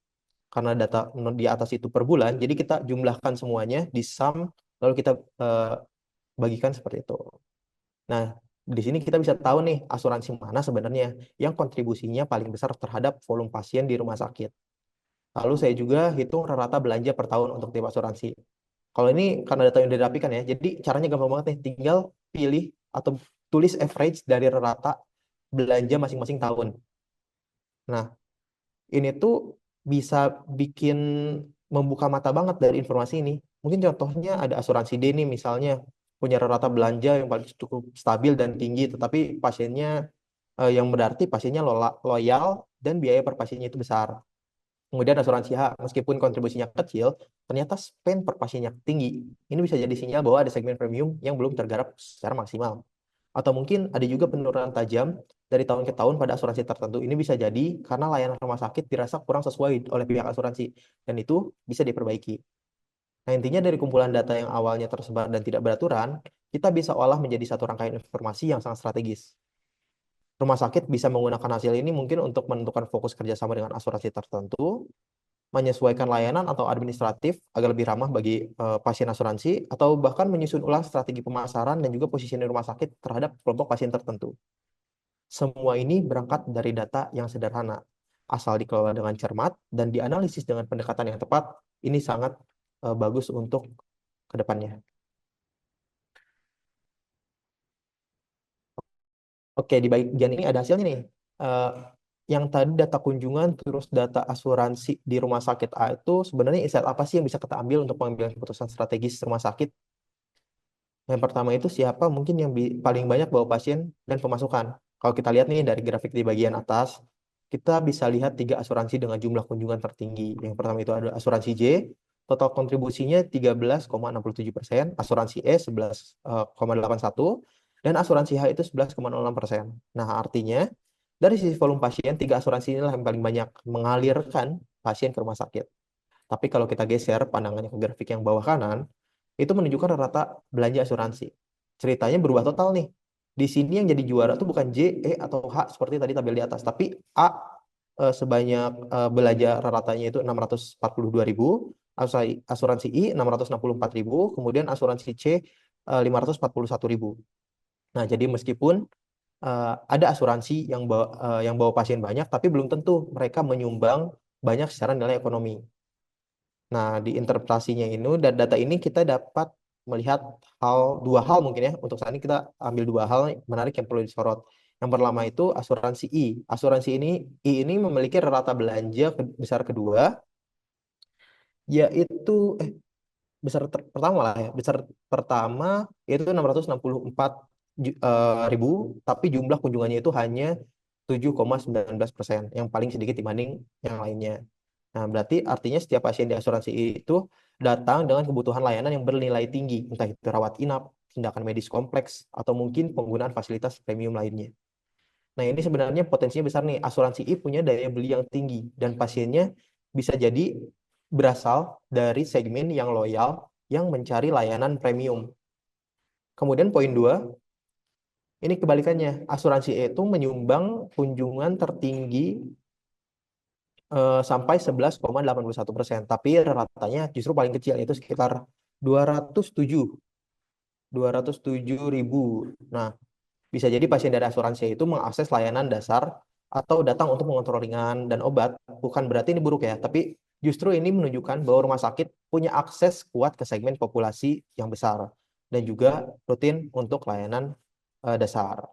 Karena data di atas itu per bulan, jadi kita jumlahkan semuanya, di sum, lalu kita bagikan seperti itu. Nah, di sini kita bisa tahu nih asuransi mana sebenarnya yang kontribusinya paling besar terhadap volume pasien di rumah sakit. Lalu saya juga hitung rata belanja per tahun untuk tiap asuransi. Kalau ini karena data yang dirapikan ya, jadi caranya gampang banget nih. Tinggal pilih atau tulis average dari rata belanja masing-masing tahun. Nah, ini tuh bisa bikin membuka mata banget dari informasi ini. Mungkin contohnya ada asuransi D nih misalnya, punya rata belanja yang paling cukup stabil dan tinggi, tetapi pasiennya yang berarti pasiennya loyal dan biaya per pasiennya itu besar. Kemudian asuransi H, meskipun kontribusinya kecil, ternyata spend per pasiennya tinggi. Ini bisa jadi sinyal bahwa ada segmen premium yang belum tergarap secara maksimal. Atau mungkin ada juga penurunan tajam dari tahun ke tahun pada asuransi tertentu. Ini bisa jadi karena layanan rumah sakit dirasa kurang sesuai oleh pihak asuransi, dan itu bisa diperbaiki. Nah, intinya dari kumpulan data yang awalnya tersebar dan tidak beraturan, kita bisa olah menjadi satu rangkaian informasi yang sangat strategis. Rumah sakit bisa menggunakan hasil ini mungkin untuk menentukan fokus kerjasama dengan asuransi tertentu, menyesuaikan layanan atau administratif agar lebih ramah bagi pasien asuransi, atau bahkan menyusun ulang strategi pemasaran dan juga positioning rumah sakit terhadap kelompok pasien tertentu. Semua ini berangkat dari data yang sederhana. Asal dikelola dengan cermat dan dianalisis dengan pendekatan yang tepat, ini sangat bagus untuk ke depannya. Oke, di bagian ini ada hasilnya nih. Eh, yang tadi data kunjungan terus data asuransi di rumah sakit A itu sebenarnya insight apa sih yang bisa kita ambil untuk pengambilan keputusan strategis rumah sakit? Yang pertama itu siapa mungkin yang paling banyak bawa pasien dan pemasukan. Kalau kita lihat nih dari grafik di bagian atas, kita bisa lihat 3 asuransi dengan jumlah kunjungan tertinggi. Yang pertama itu ada asuransi J, total kontribusinya 13,67%, asuransi E 11,81%, dan asuransi H itu 11,06%. Nah, artinya dari sisi volume pasien, 3 asuransi inilah yang paling banyak mengalirkan pasien ke rumah sakit. Tapi kalau kita geser pandangannya ke grafik yang bawah kanan, itu menunjukkan rata belanja asuransi. Ceritanya berubah total nih. Di sini yang jadi juara tuh bukan J, E, atau H seperti tadi tabel di atas, tapi A sebanyak belanja ratanya itu 642.000, asuransi I 664.000, kemudian asuransi C 541.000. Nah, jadi meskipun ada asuransi yang bawa pasien banyak, tapi belum tentu mereka menyumbang banyak secara nilai ekonomi. Nah, di interpretasinya ini dan data ini kita dapat melihat dua hal mungkin ya. Untuk saat ini kita ambil 2 hal menarik yang perlu disorot. Yang pertama itu asuransi I. Asuransi I ini memiliki rata belanja besar kedua, yaitu pertama lah ya. Besar pertama yaitu 664 ribu, tapi jumlah kunjungannya itu hanya 7,19%, yang paling sedikit dibanding yang lainnya. Nah, berarti artinya setiap pasien di asuransi itu datang dengan kebutuhan layanan yang bernilai tinggi, entah itu rawat inap, tindakan medis kompleks, atau mungkin penggunaan fasilitas premium lainnya. Nah, ini sebenarnya potensinya besar nih. Asuransi I punya daya beli yang tinggi, dan pasiennya bisa jadi berasal dari segmen yang loyal, yang mencari layanan premium. Kemudian poin 2, ini kebalikannya. Asuransi E itu menyumbang kunjungan tertinggi sampai 11,81%, tapi ratanya justru paling kecil, yaitu sekitar 207 ribu. Nah, bisa jadi pasien dari asuransi itu mengakses layanan dasar atau datang untuk mengontrol ringan dan obat. Bukan berarti ini buruk ya, tapi justru ini menunjukkan bahwa rumah sakit punya akses kuat ke segmen populasi yang besar dan juga rutin untuk layanan dasar.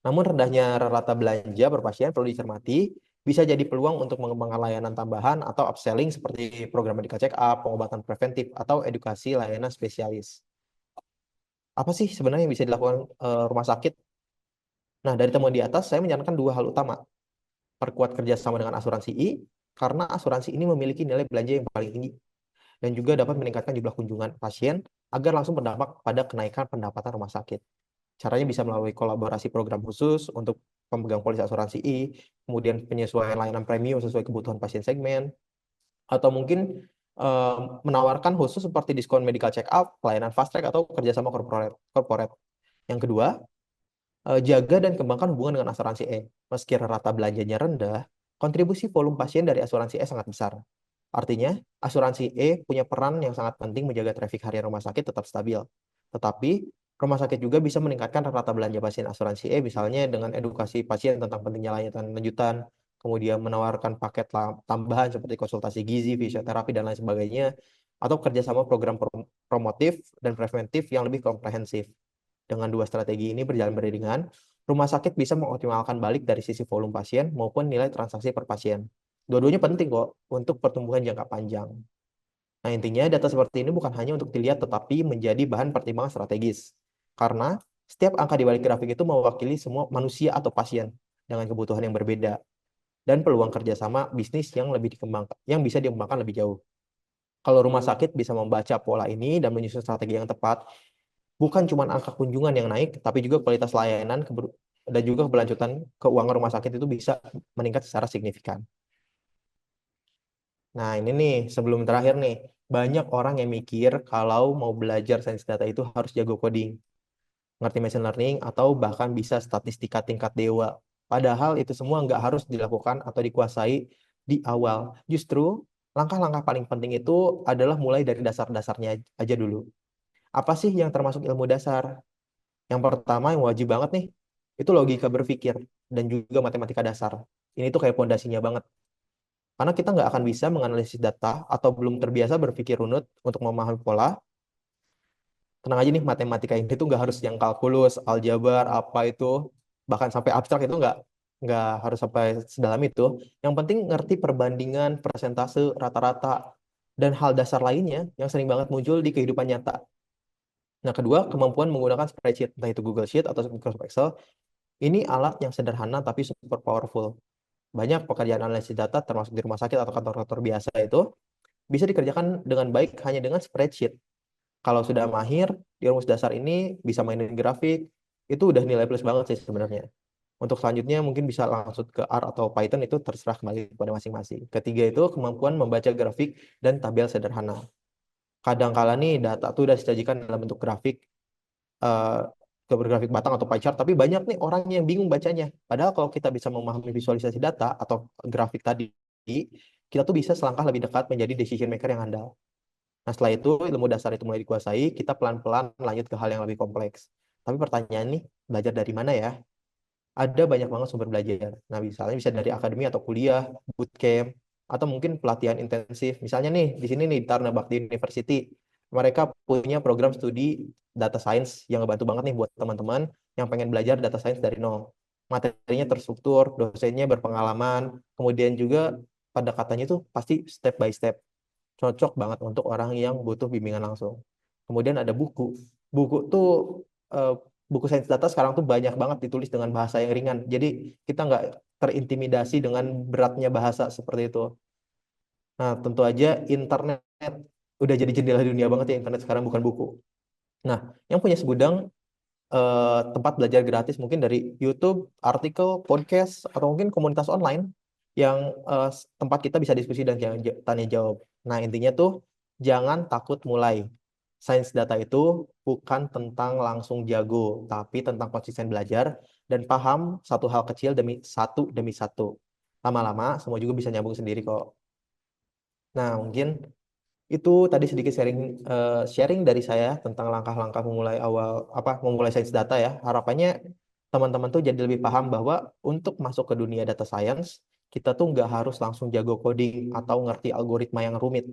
Namun rendahnya rata belanja per pasien perlu dicermati, bisa jadi peluang untuk mengembangkan layanan tambahan atau upselling seperti program medical check up, pengobatan preventif, atau edukasi layanan spesialis. Apa sih sebenarnya yang bisa dilakukan rumah sakit? Nah, dari temuan di atas, saya menyarankan 2 hal utama. Perkuat kerjasama dengan asuransi I, karena asuransi ini memiliki nilai belanja yang paling tinggi, dan juga dapat meningkatkan jumlah kunjungan pasien agar langsung berdampak pada kenaikan pendapatan rumah sakit. Caranya bisa melalui kolaborasi program khusus untuk pemegang polis asuransi I, kemudian penyesuaian layanan premium sesuai kebutuhan pasien segmen, atau mungkin menawarkan khusus seperti diskon medical check up, pelayanan fast track, atau kerjasama corporate. Yang kedua, jaga dan kembangkan hubungan dengan asuransi E. Meski rata belanjanya rendah, kontribusi volume pasien dari asuransi E sangat besar. Artinya, asuransi E punya peran yang sangat penting menjaga trafik harian rumah sakit tetap stabil. Tetapi, rumah sakit juga bisa meningkatkan rata belanja pasien asuransi E, misalnya dengan edukasi pasien tentang pentingnya layanan lanjutan, kemudian menawarkan paket tambahan seperti konsultasi gizi, fisioterapi, dan lain sebagainya, atau kerjasama program promotif dan preventif yang lebih komprehensif. Dengan 2 strategi ini berjalan beriringan, rumah sakit bisa mengoptimalkan balik dari sisi volume pasien maupun nilai transaksi per pasien. Dua-duanya penting kok untuk pertumbuhan jangka panjang. Nah, intinya data seperti ini bukan hanya untuk dilihat, tetapi menjadi bahan pertimbangan strategis. Karena Setiap angka di balik grafik itu mewakili semua manusia atau pasien dengan kebutuhan yang berbeda dan peluang kerjasama bisnis yang lebih dikembangkan, yang bisa dikembangkan lebih jauh. Kalau rumah sakit bisa membaca pola ini dan menyusun strategi yang tepat, bukan cuma angka kunjungan yang naik, tapi juga kualitas layanan dan juga keberlanjutan keuangan rumah sakit itu bisa meningkat secara signifikan. Nah, ini nih, sebelum terakhir nih, banyak orang yang mikir kalau mau belajar sains data itu harus jago coding, ngerti machine learning, atau bahkan bisa statistika tingkat dewa. Padahal itu semua nggak harus dilakukan atau dikuasai di awal. Justru, langkah-langkah paling penting itu adalah mulai dari dasar-dasarnya aja dulu. Apa sih yang termasuk ilmu dasar? Yang pertama, yang wajib banget nih, itu logika berpikir dan juga matematika dasar. Ini tuh kayak pondasinya banget. Karena kita nggak akan bisa menganalisis data atau belum terbiasa berpikir runut untuk memahami pola. Tenang aja nih, matematika ini tuh nggak harus yang kalkulus, aljabar, apa itu, bahkan sampai abstrak itu nggak harus sampai sedalam itu. Yang penting ngerti perbandingan, persentase, rata-rata, dan hal dasar lainnya yang sering banget muncul di kehidupan nyata. Nah, kedua, kemampuan menggunakan spreadsheet, entah itu Google Sheet atau Microsoft Excel. Ini alat yang sederhana tapi super powerful. Banyak pekerjaan analisis data termasuk di rumah sakit atau kantor-kantor biasa itu bisa dikerjakan dengan baik hanya dengan spreadsheet. Kalau sudah mahir di rumus dasar ini, bisa mainin grafik, itu udah nilai plus banget sih sebenarnya. Untuk selanjutnya mungkin bisa langsung ke R atau Python, itu terserah kembali kepada masing-masing. Ketiga itu kemampuan membaca grafik dan tabel sederhana. Kadang-kala nih data tuh udah disajikan dalam bentuk grafik, eh, grafik batang atau pie chart, tapi banyak nih orang yang bingung bacanya. Padahal kalau kita bisa memahami visualisasi data atau grafik tadi, kita tuh bisa selangkah lebih dekat menjadi decision maker yang andal. Nah, setelah itu ilmu dasar itu mulai dikuasai, kita pelan-pelan lanjut ke hal yang lebih kompleks. Tapi pertanyaan nih, belajar dari mana ya? Ada banyak banget sumber belajar. Nah, misalnya bisa dari akademi atau kuliah, bootcamp, atau mungkin pelatihan intensif. Misalnya nih, di sini nih, di Taruna Bakti University, mereka punya program studi data science yang ngebantu banget nih buat teman-teman yang pengen belajar data science dari nol. Materinya terstruktur, dosennya berpengalaman, kemudian juga pendekatannya tuh pasti step by step. Cocok banget untuk orang yang butuh bimbingan langsung. Kemudian ada buku. Buku tuh eh, buku sains data sekarang tuh banyak banget ditulis dengan bahasa yang ringan. Jadi kita nggak terintimidasi dengan beratnya bahasa seperti itu. Nah, tentu aja internet udah jadi jendela dunia banget ya, internet sekarang bukan buku. Nah, yang punya segudang tempat belajar gratis mungkin dari YouTube, artikel, podcast, atau mungkin komunitas online yang tempat kita bisa diskusi dan tanya jawab. Nah, intinya tuh jangan takut mulai. Sains data itu bukan tentang langsung jago, tapi tentang konsisten belajar dan paham satu hal kecil demi satu. Lama-lama semua juga bisa nyambung sendiri kok. Nah, mungkin itu tadi sedikit sharing dari saya tentang langkah-langkah memulai sains data ya. Harapannya teman-teman tuh jadi lebih paham bahwa untuk masuk ke dunia data science, kita tuh nggak harus langsung jago coding atau ngerti algoritma yang rumit.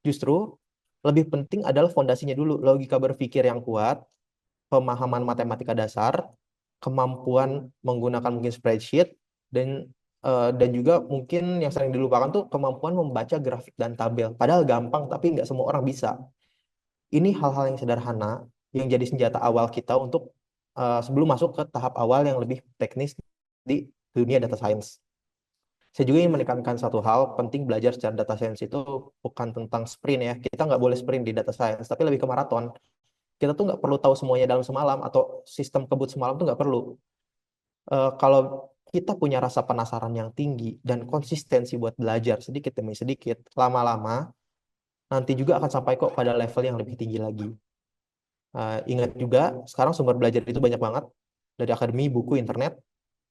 Justru lebih penting adalah fondasinya dulu, logika berpikir yang kuat, pemahaman matematika dasar, kemampuan menggunakan mungkin spreadsheet, dan juga mungkin yang sering dilupakan tuh kemampuan membaca grafik dan tabel. Padahal gampang, tapi nggak semua orang bisa. Ini hal-hal yang sederhana yang jadi senjata awal kita untuk sebelum masuk ke tahap awal yang lebih teknis di dunia data science. Saya juga ingin menekankan satu hal, penting belajar secara data science itu bukan tentang sprint ya. Kita nggak boleh sprint di data science, tapi lebih ke maraton. Kita tuh nggak perlu tahu semuanya dalam semalam atau sistem kebut semalam tuh nggak perlu. Kalau kita punya rasa penasaran yang tinggi dan konsistensi buat belajar sedikit demi sedikit, lama-lama nanti juga akan sampai kok pada level yang lebih tinggi lagi. Ingat juga, sekarang sumber belajar itu banyak banget, dari akademi, buku, internet,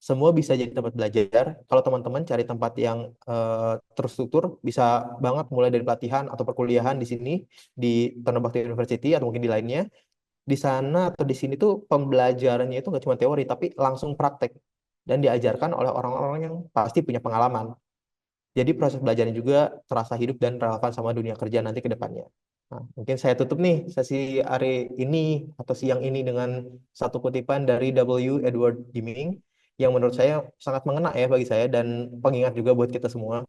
semua bisa jadi tempat belajar. Kalau teman-teman cari tempat yang terstruktur, bisa banget mulai dari pelatihan atau perkuliahan di sini, di Taruna Bakti University atau mungkin di lainnya. Di sana atau di sini tuh pembelajarannya itu nggak cuma teori, tapi langsung praktek. Dan diajarkan oleh orang-orang yang pasti punya pengalaman. Jadi proses belajarnya juga terasa hidup dan relevan sama dunia kerja nanti ke depannya. Nah, mungkin saya tutup nih sesi hari ini atau siang ini dengan satu kutipan dari W. Edward Deming yang menurut saya sangat mengena ya bagi saya dan pengingat juga buat kita semua.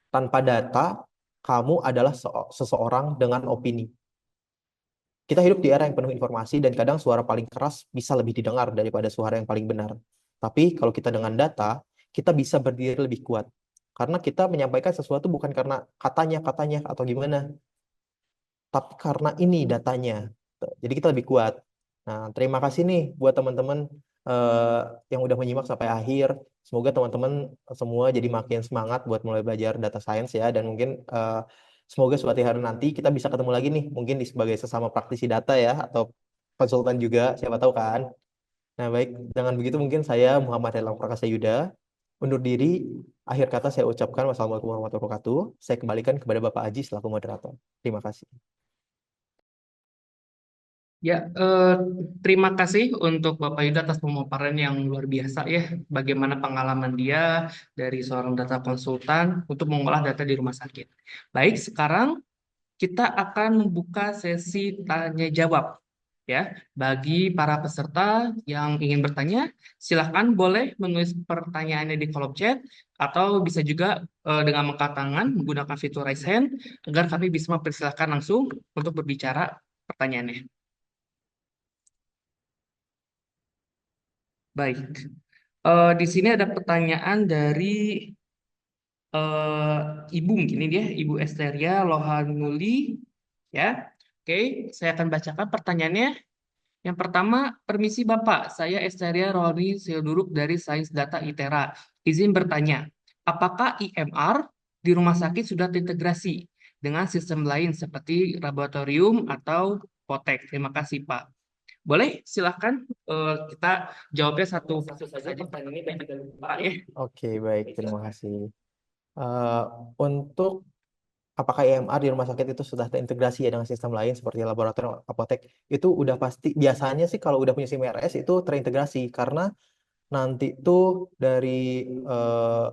Tanpa data, kamu adalah seseorang dengan opini. Kita hidup di era yang penuh informasi dan kadang suara paling keras bisa lebih didengar daripada suara yang paling benar. Tapi kalau kita dengan data, kita bisa berdiri lebih kuat. Karena kita menyampaikan sesuatu bukan karena katanya atau gimana, tapi karena ini datanya. Jadi kita lebih kuat. Nah, terima kasih nih buat teman-teman eh, yang udah menyimak sampai akhir. Semoga teman-teman semua jadi makin semangat buat mulai belajar data science ya. Dan mungkin semoga suatu hari nanti kita bisa ketemu lagi nih, mungkin di sebagai sesama praktisi data ya, atau konsultan juga, siapa tahu kan. Nah, baik, dengan begitu mungkin saya Muhammad Helang Prakasa Yuda undur diri. Akhir kata saya ucapkan wassalamualaikum warahmatullahi wabarakatuh. Saya kembalikan kepada Bapak Aji selaku moderator. Terima kasih. Ya, terima kasih untuk Bapak Yuda atas pemaparan yang luar biasa ya, bagaimana pengalaman dia dari seorang data konsultan untuk mengolah data di rumah sakit. Baik, sekarang kita akan membuka sesi tanya jawab ya. Bagi para peserta yang ingin bertanya, silahkan boleh menulis pertanyaannya di kolom chat atau bisa juga dengan mengangkat tangan menggunakan fitur raise hand agar kami bisa mempersilahkan langsung untuk berbicara pertanyaannya. Baik, di sini ada pertanyaan dari Ibu mungkin ini dia, Ibu Esteria Lohanuli, ya. Oke, saya akan bacakan pertanyaannya. Yang pertama, permisi Bapak, saya Esteria Rohani Sioduruk dari Sains Data ITERA. Izin bertanya, apakah IMR di rumah sakit sudah terintegrasi dengan sistem lain seperti laboratorium atau potek? Terima kasih Pak. Boleh, silahkan kita jawabnya satu saja pertanyaan ini dan juga lupa ya. Oke, baik, terima kasih. Untuk apakah EMR di rumah sakit itu sudah terintegrasi ya dengan sistem lain seperti laboratorium apotek, itu udah pasti. Biasanya sih kalau udah punya SIM RS itu terintegrasi karena nanti tuh dari eh,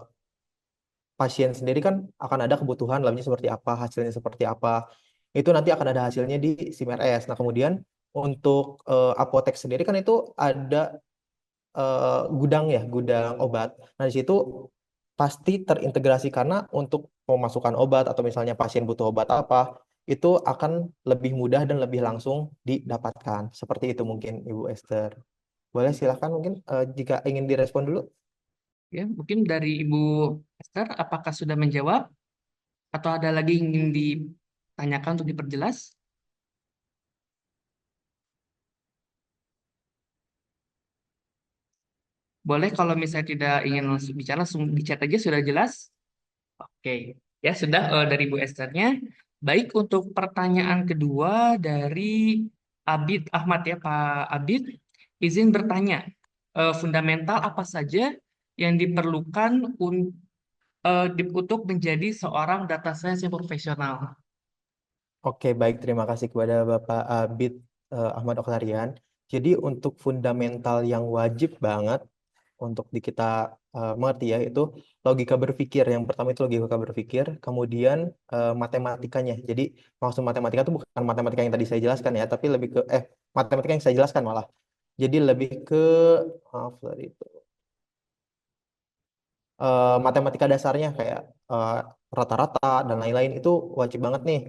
pasien sendiri kan akan ada kebutuhan labnya seperti apa, hasilnya seperti apa. Itu nanti akan ada hasilnya di SIM RS. Nah, kemudian untuk apotek sendiri kan itu ada gudang ya, gudang obat. Nah, di situ pasti terintegrasi karena untuk pemasukan obat atau misalnya pasien butuh obat apa, itu akan lebih mudah dan lebih langsung didapatkan. Seperti itu mungkin Ibu Esther. Boleh silahkan mungkin jika ingin direspon dulu. Ya, mungkin dari Ibu Esther, apakah sudah menjawab atau ada lagi yang ingin ditanyakan untuk diperjelas? Boleh kalau misalnya tidak ingin langsung bicara, langsung di chat aja sudah jelas. Oke, ya sudah dari Bu Esthernya. Baik, untuk pertanyaan kedua dari Abid Ahmad ya Pak Abid, izin bertanya, fundamental apa saja yang diperlukan untuk menjadi seorang data science yang profesional? Oke, baik. Terima kasih kepada Bapak Abid Ahmad Oktarian. Jadi untuk fundamental yang wajib banget untuk kita mengerti ya, itu logika berpikir. Yang pertama itu logika berpikir, kemudian matematikanya. Jadi maksud matematika itu bukan matematika yang tadi saya jelaskan ya, tapi lebih ke matematika yang saya jelaskan malah. Jadi lebih ke maaf tadi itu matematika dasarnya kayak eh, rata-rata dan lain-lain itu wajib banget nih.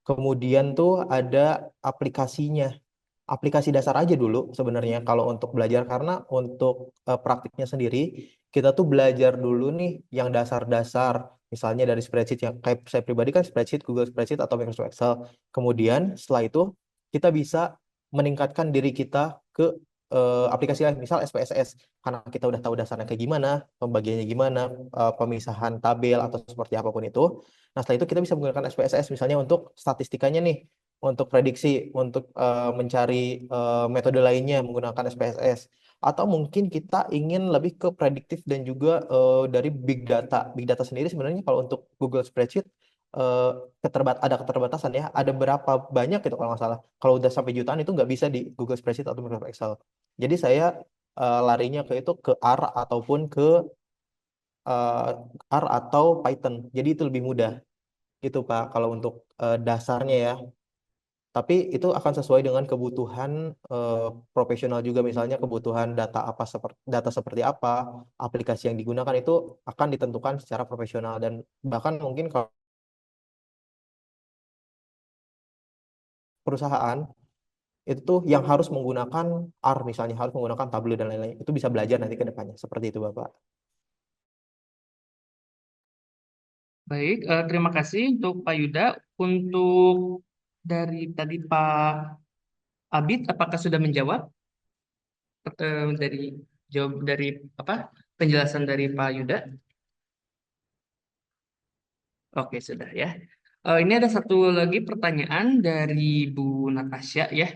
Kemudian tuh ada aplikasinya. Aplikasi dasar aja dulu sebenarnya kalau untuk belajar karena untuk praktiknya sendiri kita tuh belajar dulu nih yang dasar-dasar, misalnya dari spreadsheet yang kayak saya pribadi kan spreadsheet Google Spreadsheet atau Microsoft Excel. Kemudian setelah itu kita bisa meningkatkan diri kita ke aplikasi lain misal SPSS karena kita udah tahu dasarnya kayak gimana, pembagiannya gimana, pemisahan tabel atau seperti apapun itu. Nah, setelah itu kita bisa menggunakan SPSS misalnya untuk statistikanya nih, untuk prediksi, untuk mencari metode lainnya menggunakan SPSS. Atau mungkin kita ingin lebih ke prediktif dan juga dari big data. Big data sendiri sebenarnya kalau untuk Google Spreadsheet eh, ada keterbatasan ya. Ada berapa banyak itu kalau nggak salah. Kalau udah sampai jutaan itu nggak bisa di Google Spreadsheet atau Microsoft Excel. Jadi saya larinya ke itu ke R ataupun ke eh, R atau Python. Jadi itu lebih mudah gitu Pak kalau untuk dasarnya ya. Tapi itu akan sesuai dengan kebutuhan profesional juga, misalnya kebutuhan data seperti apa, aplikasi yang digunakan itu akan ditentukan secara profesional dan bahkan mungkin kalau perusahaan itu tuh yang harus menggunakan R misalnya, harus menggunakan Tableau dan lain-lain. Itu bisa belajar nanti ke depannya. Seperti itu, Bapak. Baik, terima kasih untuk Pak Yuda. Untuk dari tadi Pak Abid, apakah sudah menjawab dari jawab dari apa penjelasan dari Pak Yuda? Oke, sudah ya. Ini ada satu lagi pertanyaan dari Bu Natasha ya.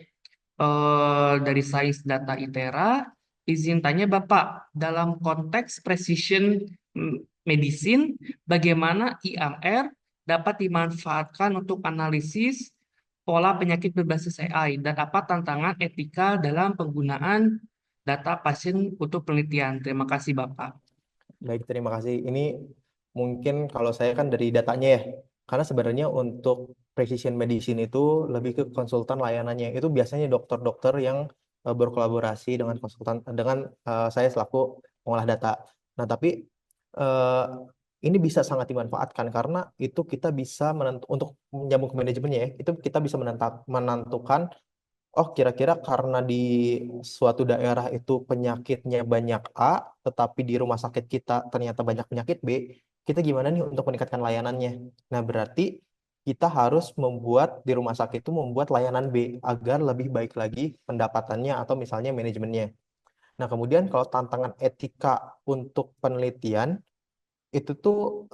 Dari Sains Data ITERA, izin tanya Bapak, dalam konteks precision medicine, bagaimana IMR dapat dimanfaatkan untuk analisis pola penyakit berbasis AI dan apa tantangan etika dalam penggunaan data pasien untuk penelitian? Terima kasih Bapak. Baik, terima kasih. Ini mungkin kalau saya kan dari datanya ya, karena sebenarnya untuk precision medicine itu lebih ke konsultan layanannya. Itu biasanya dokter-dokter yang berkolaborasi dengan konsultan dengan saya selaku pengolah data. Nah, tapi eh, ini bisa sangat dimanfaatkan karena itu kita bisa untuk menyambung ke manajemennya ya, itu kita bisa menentukan oh, kira-kira karena di suatu daerah itu penyakitnya banyak A, tetapi di rumah sakit kita ternyata banyak penyakit B, kita gimana nih untuk meningkatkan layanannya? Nah, berarti kita harus membuat di rumah sakit itu membuat layanan B agar lebih baik lagi pendapatannya atau misalnya manajemennya. Nah, kemudian kalau tantangan etika untuk penelitian, itu tuh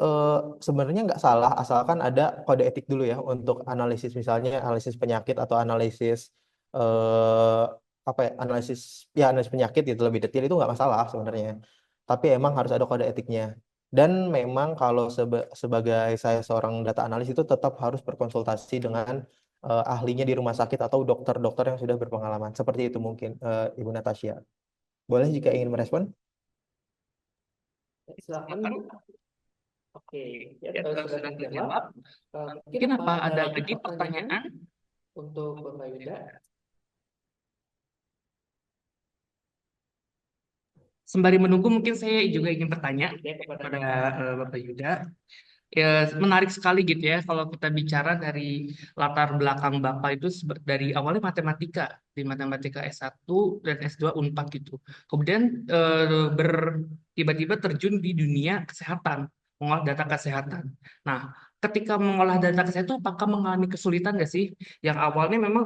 sebenarnya nggak salah asalkan ada kode etik dulu ya untuk analisis misalnya analisis penyakit atau analisis eh, apa ya analisis penyakit itu lebih detail itu nggak masalah sebenarnya, tapi emang harus ada kode etiknya. Dan memang kalau sebagai saya seorang data analis itu tetap harus berkonsultasi dengan ahlinya di rumah sakit atau dokter-dokter yang sudah berpengalaman seperti itu mungkin Ibu Natasha. Boleh jika ingin merespon? Silakan Bu. Oke, ya, sudah terjawab. Mungkin apa ada lagi pertanyaan untuk Bapak Yuda? Sembari menunggu, mungkin saya juga ingin bertanya ya, kepada Bapak Yuda. Ya, menarik sekali gitu ya kalau kita bicara dari latar belakang Bapak itu dari awalnya matematika di matematika S1 dan S2 Unpad gitu. Kemudian tiba-tiba terjun di dunia kesehatan, mengolah data kesehatan. Nah, ketika mengolah data kesehatan itu apakah mengalami kesulitan nggak sih? Yang awalnya memang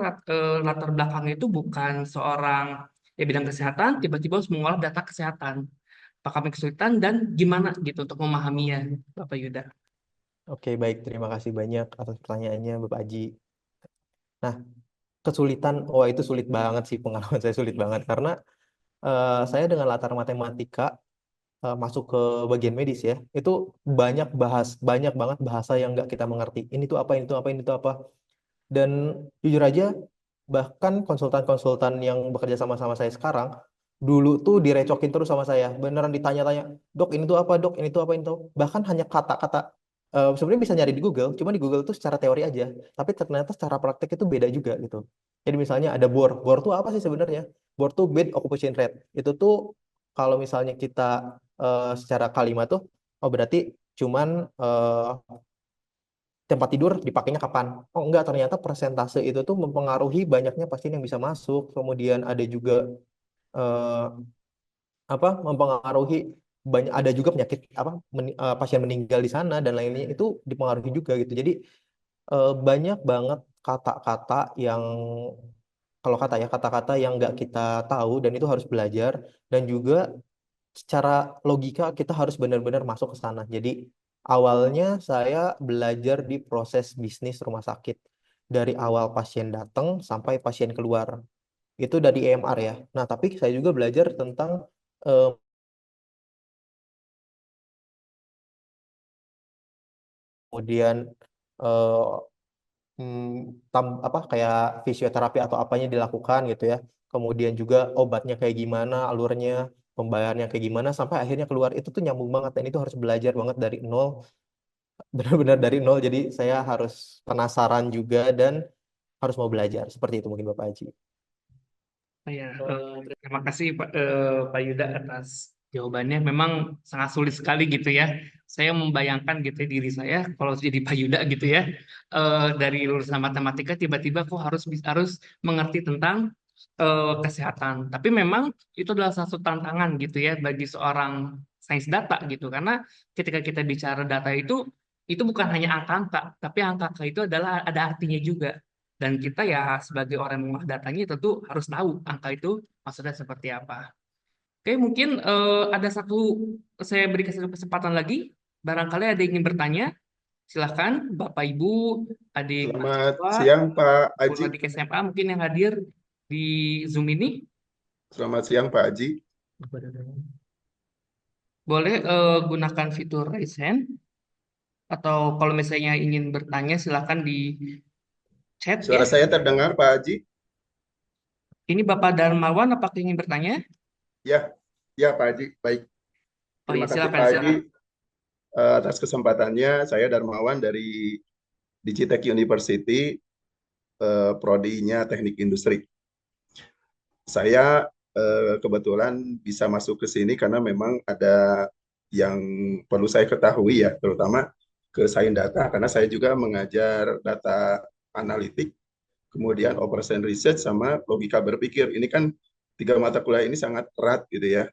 latar belakangnya itu bukan seorang ya bidang kesehatan, tiba-tiba harus mengolah data kesehatan. Apakah mengalami kesulitan dan gimana gitu untuk memahaminya, Bapak Yuda? Oke, baik. Terima kasih banyak atas pertanyaannya, Bapak Aji. Nah, kesulitan, wah itu sulit banget sih, pengalaman saya sulit banget. Karena saya dengan latar matematika masuk ke bagian medis ya, itu banyak banget bahasa yang nggak kita mengerti. Ini tuh apa, ini tuh apa, ini tuh apa. Dan jujur aja, bahkan konsultan-konsultan yang bekerja sama-sama saya sekarang, dulu tuh direcokin terus sama saya. Beneran ditanya-tanya, dok ini tuh apa, dok ini tuh apa, ini tuh. Bahkan hanya kata-kata, sebenarnya bisa nyari di Google, cuma di Google tuh secara teori aja. Tapi ternyata secara praktek itu beda juga gitu. Jadi misalnya ada BOR. BOR tuh apa sih sebenarnya? BOR tuh bed occupation rate. Itu tuh kalau misalnya kita secara kalimat tuh, oh berarti cuman tempat tidur dipakainya kapan? Oh enggak, ternyata persentase itu tuh mempengaruhi banyaknya pasien yang bisa masuk. Kemudian ada juga eh, mempengaruhi banyak ada juga penyakit pasien meninggal di sana dan lainnya itu dipengaruhi juga gitu. Jadi banyak banget kata-kata yang kalau kata-kata yang nggak kita tahu dan itu harus belajar dan juga secara logika kita harus benar-benar masuk ke sana. Jadi awalnya saya belajar di proses bisnis rumah sakit. Dari awal pasien datang sampai pasien keluar. Itu dari EMR ya. Nah, tapi saya juga belajar tentang eh, kemudian eh, kayak fisioterapi atau apanya dilakukan gitu ya. Kemudian juga obatnya kayak gimana, alurnya, pembayarannya kayak gimana sampai akhirnya keluar itu tuh nyambung banget dan itu harus belajar banget dari nol, benar-benar dari nol. Jadi saya harus penasaran juga dan harus mau belajar. Seperti itu mungkin Bapak Haji. Ya, terima kasih Pak Yuda atas Jawabannya memang sangat sulit sekali gitu ya. Saya membayangkan gitu ya, diri saya kalau jadi Pak Yuda gitu ya, dari lulusan matematika tiba-tiba kok harus mengerti tentang kesehatan. Tapi memang itu adalah satu tantangan gitu ya bagi seorang sains data gitu, karena ketika kita bicara data itu bukan hanya angka-angka, tapi angka-angka itu adalah ada artinya juga. Dan kita ya sebagai orang yang mengolah datanya tentu harus tahu angka itu maksudnya seperti apa. Oke, mungkin ada saya berikan satu kesempatan lagi. Barangkali ada yang ingin bertanya. Silahkan, Bapak, Ibu, adik Selamat mahasiswa, siang Pak guru Aji. adik SMA mungkin yang hadir di Zoom ini. Selamat siang Pak Aji. Boleh gunakan fitur raise hand. Atau kalau misalnya ingin bertanya, silahkan di chat ya. Suara saya terdengar Pak Aji? Ini Bapak Darmawan, apakah ingin bertanya? Ya, ya Pak Aji. Baik. Oh Terima iya, kasih silakan, Pak Aji silakan. atas kesempatannya. Saya Darmawan dari Digitech University, prodinya Teknik Industri. Saya kebetulan bisa masuk ke sini karena memang ada yang perlu saya ketahui ya, terutama ke sains data, karena saya juga mengajar data analitik, kemudian operation research, sama logika berpikir. Ini kan tiga mata kuliah ini sangat erat gitu ya.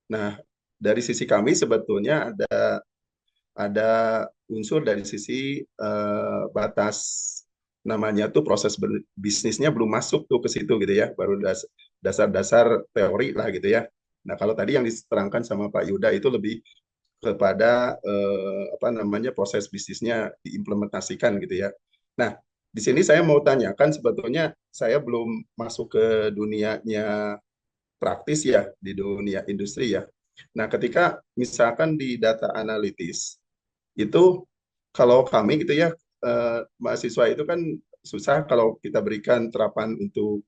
Nah, dari sisi kami sebetulnya ada unsur dari sisi batas, namanya tuh proses bisnisnya belum masuk tuh ke situ gitu ya, baru dasar-dasar teori lah gitu ya. Nah, kalau tadi yang diterangkan sama Pak Yuda itu lebih kepada apa namanya, proses bisnisnya diimplementasikan gitu ya. Nah, di sini saya mau tanyakan, sebetulnya saya belum masuk ke dunianya praktis ya, di dunia industri ya. Nah, ketika misalkan di data analitis itu, kalau kami gitu ya, mahasiswa itu kan susah kalau kita berikan terapan untuk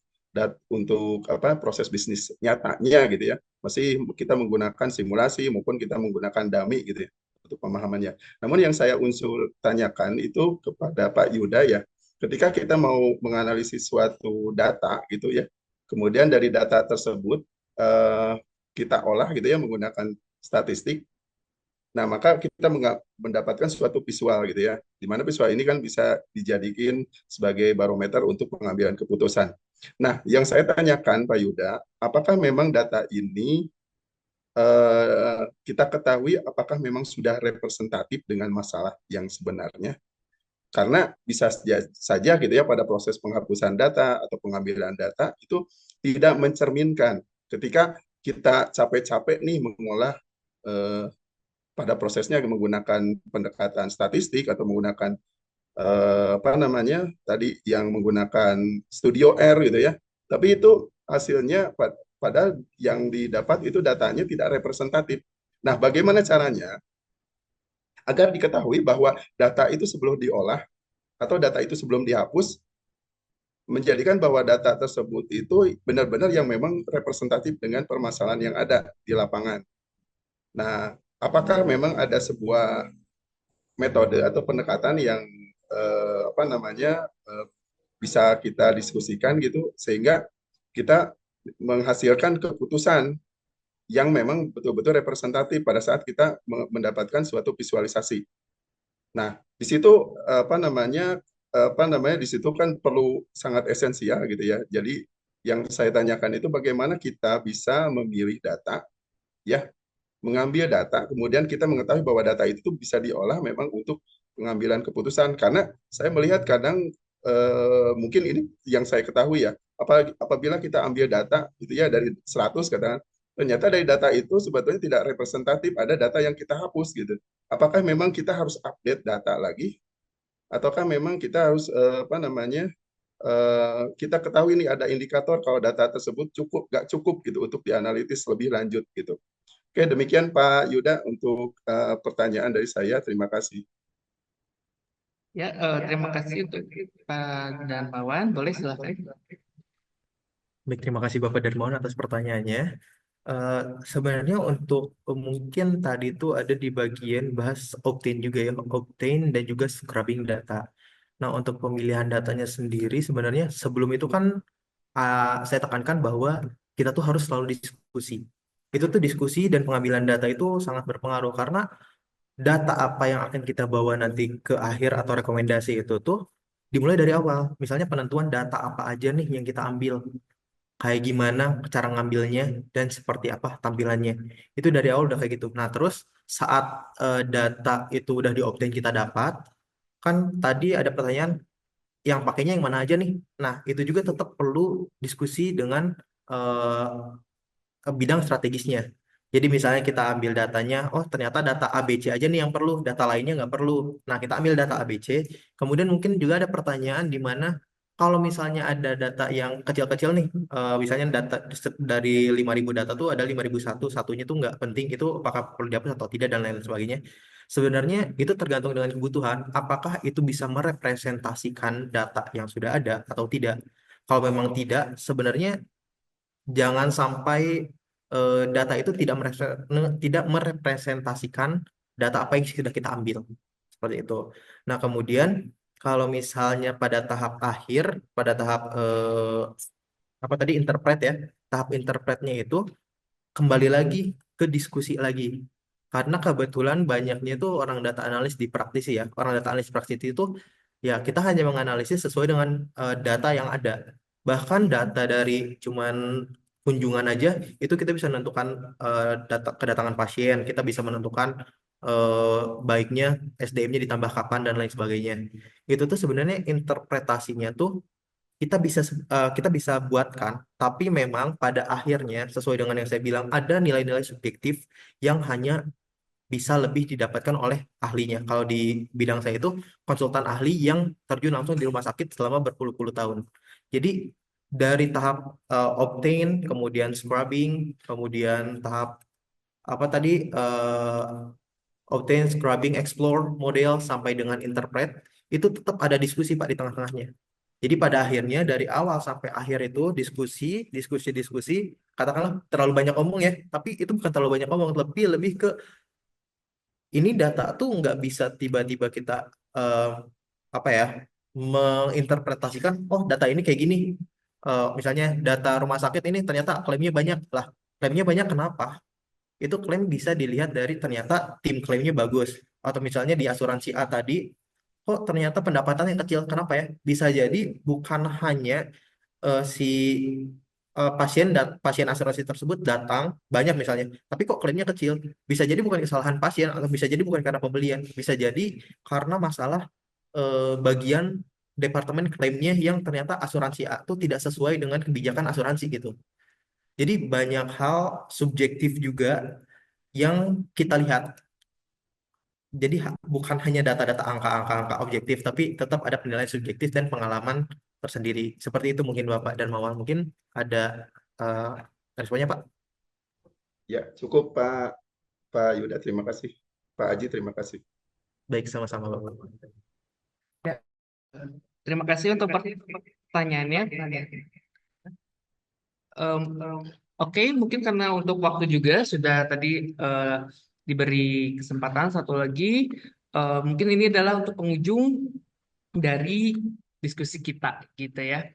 apa, proses bisnis nyatanya gitu ya. Masih kita menggunakan simulasi maupun kita menggunakan dummy gitu ya untuk pemahamannya. Namun yang saya unsur tanyakan itu kepada Pak Yuda ya, ketika kita mau menganalisis suatu data gitu ya, kemudian dari data tersebut eh, kita olah gitu ya menggunakan statistik. Nah, maka kita mendapatkan suatu visual gitu ya, di mana visual ini kan bisa dijadikan sebagai barometer untuk pengambilan keputusan. Nah, yang saya tanyakan Pak Yuda, apakah memang data ini kita ketahui apakah memang sudah representatif dengan masalah yang sebenarnya? Karena bisa saja gitu ya, pada proses penghapusan data atau pengambilan data itu tidak mencerminkan ketika kita capek-capek nih mengolah eh, pada prosesnya menggunakan pendekatan statistik atau menggunakan apa namanya tadi yang menggunakan studio R gitu ya. Tapi itu hasilnya padahal yang didapat itu datanya tidak representatif. Nah, bagaimana caranya agar diketahui bahwa data itu sebelum diolah atau data itu sebelum dihapus menjadikan bahwa data tersebut itu benar-benar yang memang representatif dengan permasalahan yang ada di lapangan. Nah, apakah memang ada sebuah metode atau pendekatan yang apa namanya bisa kita diskusikan gitu sehingga kita menghasilkan keputusan yang memang betul-betul representatif pada saat kita mendapatkan suatu visualisasi. Nah, di situ apa namanya di situ kan perlu sangat esensial gitu ya. Jadi yang saya tanyakan itu bagaimana kita bisa memilih data ya, mengambil data, kemudian kita mengetahui bahwa data itu bisa diolah memang untuk pengambilan keputusan. Karena saya melihat kadang mungkin ini yang saya ketahui ya, apabila kita ambil data itu ya dari 100 katakan, ternyata dari data itu sebetulnya tidak representatif, ada data yang kita hapus gitu. Apakah memang kita harus update data lagi, ataukah memang kita harus apa namanya kita ketahui ini ada indikator kalau data tersebut cukup gak cukup gitu untuk dianalitis lebih lanjut gitu. Oke, demikian Pak Yuda untuk pertanyaan dari saya. Terima kasih. Ya, terima kasih untuk Pak Darmawan. Boleh silakan. Baik, terima kasih Bapak Darmawan atas pertanyaannya. Sebenarnya untuk mungkin tadi itu ada di bagian bahas Octane juga ya, Octane dan juga scrubbing data. Nah, untuk pemilihan datanya sendiri sebenarnya sebelum itu kan saya tekankan bahwa kita tuh harus selalu diskusi. Itu tuh diskusi dan pengambilan data itu sangat berpengaruh karena data apa yang akan kita bawa nanti ke akhir atau rekomendasi itu tuh dimulai dari awal. Misalnya penentuan data apa aja nih yang kita ambil, kayak gimana cara ngambilnya dan seperti apa tampilannya. Itu dari awal udah kayak gitu. Nah, terus saat data itu udah di-obtain kita dapat, kan tadi ada pertanyaan yang pakainya yang mana aja nih. Nah, itu juga tetap perlu diskusi dengan bidang strategisnya. Jadi misalnya kita ambil datanya, oh ternyata data ABC aja nih yang perlu, data lainnya nggak perlu. Nah, kita ambil data ABC, kemudian mungkin juga ada pertanyaan di mana kalau misalnya ada data yang kecil-kecil nih, misalnya data dari 5.000 data tuh ada 5.001, satunya tuh nggak penting, itu apakah perlu dihapus atau tidak dan lain sebagainya. Sebenarnya itu tergantung dengan kebutuhan, apakah itu bisa merepresentasikan data yang sudah ada atau tidak. Kalau memang tidak, sebenarnya jangan sampai data itu tidak merepresentasikan data apa yang sudah kita ambil. Seperti itu. Nah, kemudian kalau misalnya pada tahap akhir, pada tahap apa tadi interpret ya, tahap interpretnya itu kembali lagi ke diskusi lagi. Karena kebetulan banyaknya itu orang data analis di praktisi ya. Orang data analis praktisi itu ya kita hanya menganalisis sesuai dengan data yang ada. Bahkan data dari cuman kunjungan aja itu kita bisa menentukan data kedatangan pasien, kita bisa menentukan baiknya SDM-nya ditambah kapan dan lain sebagainya. Itu tuh sebenarnya interpretasinya tuh kita bisa buatkan, tapi memang pada akhirnya sesuai dengan yang saya bilang ada nilai-nilai subjektif yang hanya bisa lebih didapatkan oleh ahlinya. Kalau di bidang saya itu konsultan ahli yang terjun langsung di rumah sakit selama berpuluh-puluh tahun. Jadi dari tahap obtain, kemudian scrubbing, kemudian tahap apa tadi obtain, scrubbing, explore, model sampai dengan interpret itu tetap ada diskusi Pak di tengah-tengahnya. Jadi pada akhirnya dari awal sampai akhir itu diskusi, diskusi, diskusi, katakanlah terlalu banyak omong ya, tapi itu bukan terlalu banyak omong, lebih lebih ke ini data tuh nggak bisa tiba-tiba kita eh, apa ya menginterpretasikan, oh data ini kayak gini. Misalnya data rumah sakit ini ternyata klaimnya banyak lah, klaimnya banyak kenapa? Itu klaim bisa dilihat dari ternyata tim klaimnya bagus, atau misalnya di asuransi A tadi kok ternyata pendapatan yang kecil. Kenapa ya? Bisa jadi bukan hanya si pasien asuransi tersebut datang banyak misalnya, tapi kok klaimnya kecil. Bisa jadi bukan kesalahan pasien atau bisa jadi bukan karena pembelian. Bisa jadi karena masalah bagian departemen klaimnya yang ternyata asuransi A itu tidak sesuai dengan kebijakan asuransi gitu. Jadi banyak hal subjektif juga yang kita lihat. Jadi bukan hanya data-data angka-angka objektif, tapi tetap ada penilaian subjektif dan pengalaman tersendiri. Seperti itu mungkin Bapak dan Mawar. Mungkin ada eh, responnya Pak? Ya, cukup Pak Yuda, terima kasih. Pak Aji, terima kasih. Baik, sama-sama Bapak. Ya, terima kasih untuk pertanyaannya. Em, Oke, mungkin karena untuk waktu juga sudah tadi diberi kesempatan satu lagi. Mungkin ini adalah untuk penghujung dari diskusi kita, gitu ya.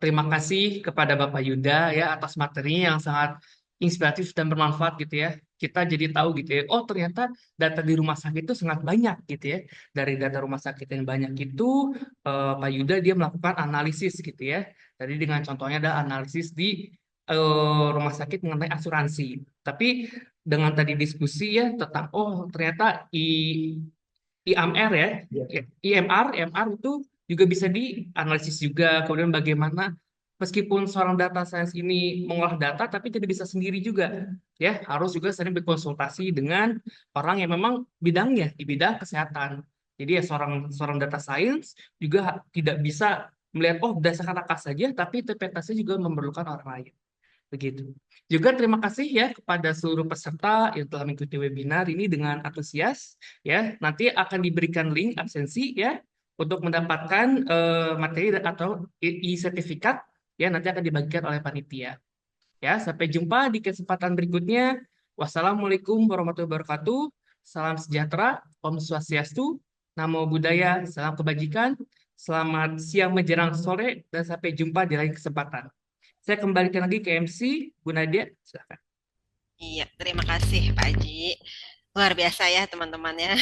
Terima kasih kepada Bapak Yuda ya atas materi yang sangat inspiratif dan bermanfaat gitu ya. Kita jadi tahu gitu ya. Oh ternyata data di rumah sakit itu sangat banyak gitu ya. Dari data rumah sakit yang banyak itu, Pak Yuda dia melakukan analisis gitu ya. Tadi dengan contohnya ada analisis di rumah sakit mengenai asuransi. Tapi dengan tadi diskusi ya tentang oh ternyata IMR ya, IMR itu juga bisa dianalisis juga. Kemudian bagaimana meskipun seorang data science ini mengolah data, tapi tidak bisa sendiri juga, ya harus juga sering berkonsultasi dengan orang yang memang bidangnya di bidang kesehatan. Jadi ya seorang seorang data science juga tidak bisa melihat oh berdasarkan angka saja, tapi interpretasi juga memerlukan orang lain. Begitu. Juga terima kasih ya kepada seluruh peserta yang telah mengikuti webinar ini dengan antusias. Ya, nanti akan diberikan link absensi ya untuk mendapatkan materi atau e-sertifikat ya nanti akan dibagikan oleh panitia. Ya, sampai jumpa di kesempatan berikutnya. Wassalamualaikum warahmatullahi wabarakatuh. Salam sejahtera, Om Swastiastu, Namo Buddhaya, salam kebajikan. Selamat siang menjelang sore dan sampai jumpa di lain kesempatan. Saya kembalikan lagi ke MC, Bu Nadia, silakan. Iya, terima kasih Pak Haji. Luar biasa ya teman-teman ya.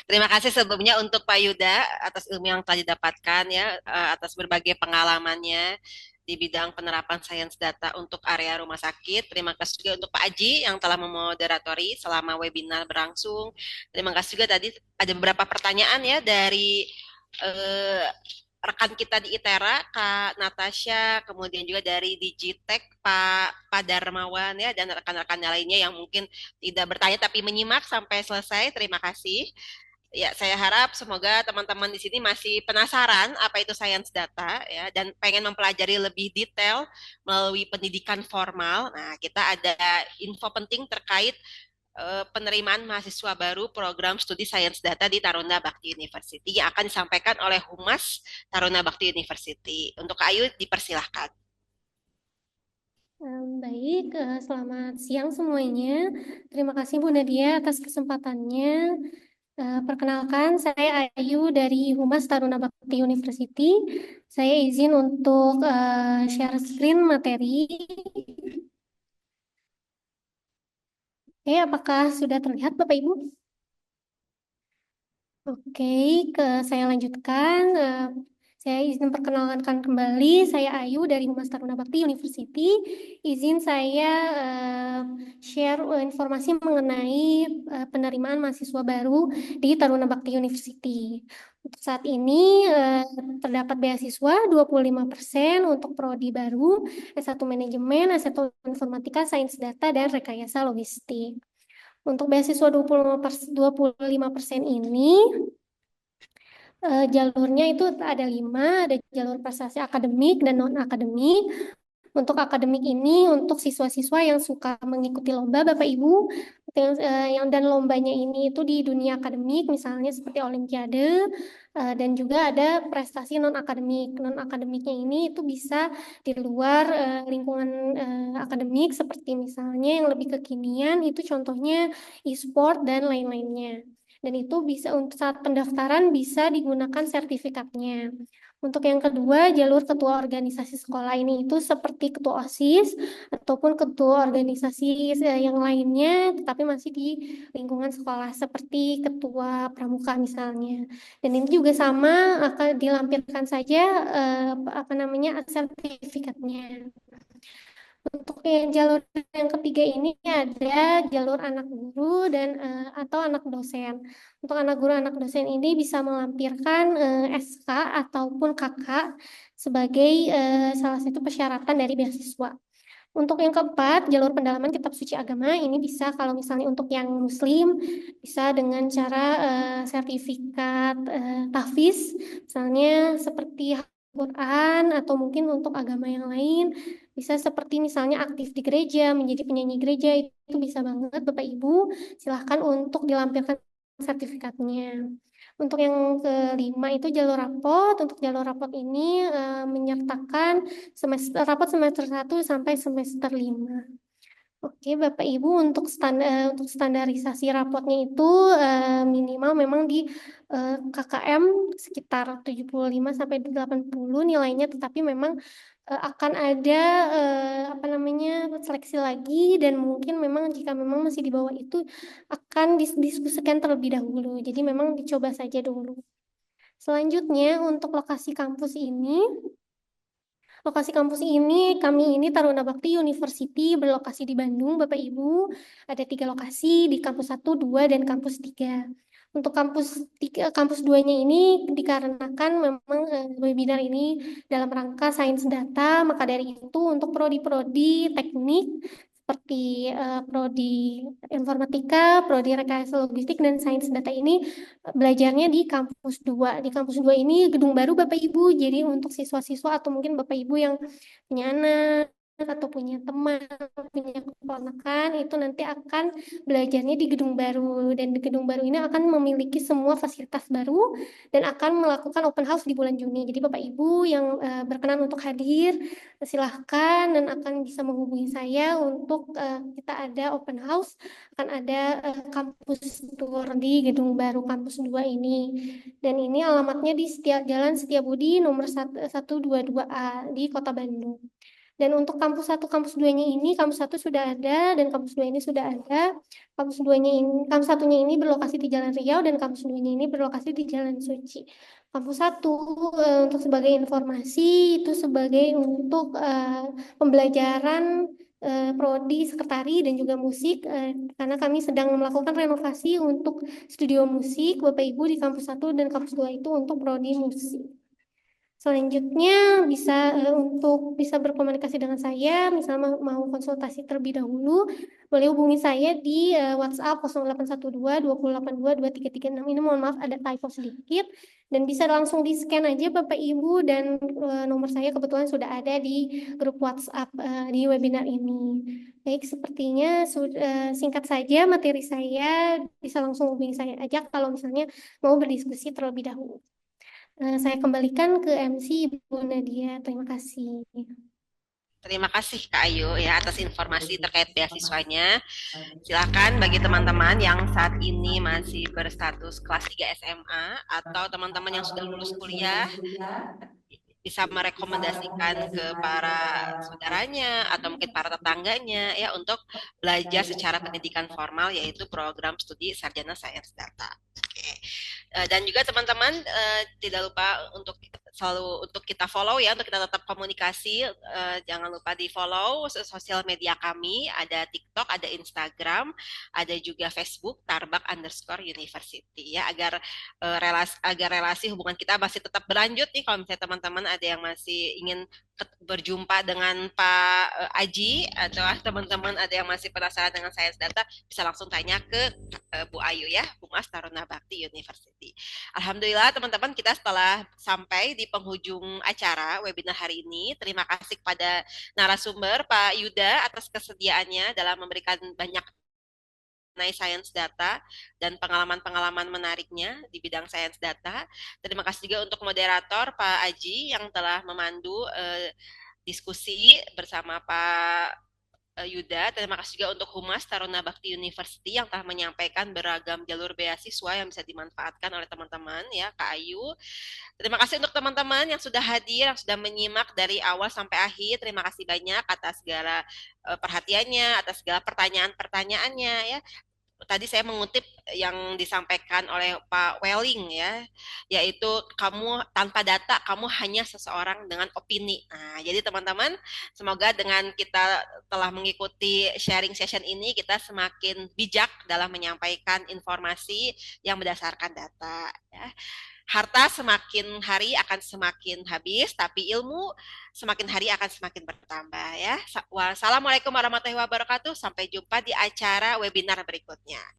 Terima kasih sebelumnya untuk Pak Yuda atas ilmu yang telah didapatkan ya, atas berbagai pengalamannya di bidang penerapan sains data untuk area rumah sakit. Terima kasih juga untuk Pak Aji yang telah memoderatori selama webinar berlangsung. Terima kasih juga tadi ada beberapa pertanyaan ya dari eh, rekan kita di ITERA, Kak Natasha, kemudian juga dari Digitek, Pak Darmawan ya, dan rekan-rekan lainnya yang mungkin tidak bertanya tapi menyimak sampai selesai. Terima kasih. Ya, saya harap semoga teman-teman di sini masih penasaran apa itu sains data ya dan pengen mempelajari lebih detail melalui pendidikan formal. Nah, kita ada info penting terkait penerimaan mahasiswa baru program studi sains data di Taruna Bakti University yang akan disampaikan oleh Humas Taruna Bakti University. Untuk Kak Ayu dipersilahkan. Baik, selamat siang semuanya. Terima kasih Bu Nadia atas kesempatannya. Perkenalkan, saya Ayu dari Humas Taruna Bakti University. Saya izin untuk share screen materi. Oke, apakah sudah terlihat Bapak Ibu? Oke, saya lanjutkan. Saya izin perkenalkan kembali, saya Ayu dari Humas Taruna Bakti University. Izin saya share informasi mengenai penerimaan mahasiswa baru di Taruna Bakti University. Untuk saat ini terdapat beasiswa 25% untuk prodi baru, S1 Manajemen, S1 Informatika, Sains Data, dan Rekayasa Logistik. Untuk beasiswa 25% ini, jalurnya itu ada 5, ada jalur prestasi akademik dan non-akademik. Untuk akademik ini untuk siswa-siswa yang suka mengikuti lomba Bapak Ibu, dan lombanya ini itu di dunia akademik, misalnya seperti Olimpiade, dan juga ada prestasi non-akademik. Non-akademiknya ini itu bisa di luar lingkungan akademik, seperti misalnya yang lebih kekinian, itu contohnya e-sport dan lain-lainnya. Dan itu bisa untuk saat pendaftaran bisa digunakan sertifikatnya. Untuk yang kedua, jalur ketua organisasi sekolah ini itu seperti ketua OSIS ataupun ketua organisasi yang lainnya, tetapi masih di lingkungan sekolah seperti ketua pramuka misalnya. Dan ini juga sama akan dilampirkan saja sertifikatnya. Untuk jalur yang ketiga ini ada jalur anak guru dan atau anak dosen. Untuk anak guru anak dosen ini bisa melampirkan SK ataupun KK sebagai salah satu persyaratan dari beasiswa. Untuk yang keempat, jalur pendalaman kitab suci agama ini bisa kalau misalnya untuk yang muslim bisa dengan cara sertifikat tahfiz, misalnya seperti Quran atau mungkin untuk agama yang lain bisa seperti misalnya aktif di gereja, menjadi penyanyi gereja, itu bisa banget Bapak Ibu. Silahkan untuk dilampirkan sertifikatnya. Untuk yang kelima itu jalur rapot. Untuk jalur rapot ini menyertakan rapot semester 1 sampai semester 5. Oke, Bapak Ibu, untuk standarisasi rapotnya itu minimal memang di KKM sekitar 75 sampai 80 nilainya, tetapi memang akan ada seleksi lagi dan mungkin memang jika memang masih di bawah itu akan didiskusikan terlebih dahulu. Jadi memang dicoba saja dulu. Selanjutnya untuk lokasi kampus ini kami ini Taruna Bakti University berlokasi di Bandung, Bapak Ibu. Ada 3 lokasi di kampus 1, 2, dan kampus 3. Untuk kampus 2-nya ini dikarenakan memang webinar ini dalam rangka sains data, maka dari itu untuk prodi-prodi teknik seperti prodi informatika, prodi rekayasa logistik, dan sains data ini belajarnya di kampus 2. Di kampus 2 ini gedung baru Bapak Ibu, jadi untuk siswa-siswa atau mungkin Bapak Ibu yang punya anak atau punya teman, punya keponakan, itu nanti akan belajarnya di gedung baru. Dan di gedung baru ini akan memiliki semua fasilitas baru dan akan melakukan open house di bulan Juni. Jadi Bapak Ibu yang berkenan untuk hadir, silahkan dan akan bisa menghubungi saya untuk kita ada open house, akan ada kampus tour di gedung baru kampus 2 ini. Dan ini alamatnya di Jalan Setiabudi nomor 122A di Kota Bandung. Dan untuk kampus 1, kampus 2-nya ini, kampus 1 sudah ada dan kampus 2 ini sudah ada. Kampus 1-nya ini berlokasi di Jalan Riau dan kampus 2-nya ini berlokasi di Jalan Suci. Kampus 1 untuk sebagai informasi itu sebagai untuk pembelajaran prodi, sekretari dan juga musik karena kami sedang melakukan renovasi untuk studio musik Bapak Ibu di kampus 1 dan kampus 2 itu untuk prodi musik. Selanjutnya untuk bisa berkomunikasi dengan saya, misalnya mau konsultasi terlebih dahulu, boleh hubungi saya di WhatsApp 0812 282 2336. Ini mohon maaf ada typo sedikit dan bisa langsung di-scan aja Bapak Ibu dan nomor saya kebetulan sudah ada di grup WhatsApp di webinar ini. Baik, sepertinya singkat saja materi saya, bisa langsung hubungi saya aja kalau misalnya mau berdiskusi terlebih dahulu. Saya kembalikan ke MC Ibu Nadia. Terima kasih. Terima kasih Kak Ayu ya atas informasi terkait beasiswanya. Silakan bagi teman-teman yang saat ini masih berstatus kelas 3 SMA atau teman-teman yang sudah lulus kuliah bisa merekomendasikan ke para saudaranya atau mungkin para tetangganya ya untuk belajar secara pendidikan formal yaitu program studi sarjana sains data. Oke. Dan juga teman-teman tidak lupa untuk selalu untuk kita follow ya, untuk kita tetap komunikasi. Jangan lupa di follow sosial media kami, ada TikTok, ada Instagram, ada juga Facebook @tarbak_university ya, agar relasi hubungan kita masih tetap berlanjut nih. Kalau misalnya teman-teman ada yang masih ingin berjumpa dengan Pak Aji atau teman-teman ada yang masih penasaran dengan sains data, bisa langsung tanya ke Bu Ayu ya, Humas Taruna Bakti University. Alhamdulillah teman-teman, kita setelah sampai di penghujung acara webinar hari ini. Terima kasih kepada narasumber Pak Yuda atas kesediaannya dalam memberikan banyak mengenai sains data dan pengalaman-pengalaman menariknya di bidang sains data. Terima kasih juga untuk moderator Pak Aji yang telah memandu diskusi bersama Pak Yuda. Terima kasih juga untuk Humas Taruna Bakti University yang telah menyampaikan beragam jalur beasiswa yang bisa dimanfaatkan oleh teman-teman ya, Kak Ayu. Terima kasih untuk teman-teman yang sudah hadir, yang sudah menyimak dari awal sampai akhir. Terima kasih banyak atas segala perhatiannya, atas segala pertanyaan-pertanyaannya ya. Tadi saya mengutip yang disampaikan oleh Pak Welling ya, yaitu kamu tanpa data, kamu hanya seseorang dengan opini. Nah, jadi teman-teman, semoga dengan kita telah mengikuti sharing session ini, kita semakin bijak dalam menyampaikan informasi yang berdasarkan data. Ya. Harta semakin hari akan semakin habis, tapi ilmu semakin hari akan semakin bertambah ya. Wassalamualaikum warahmatullahi wabarakatuh. Sampai jumpa di acara webinar berikutnya.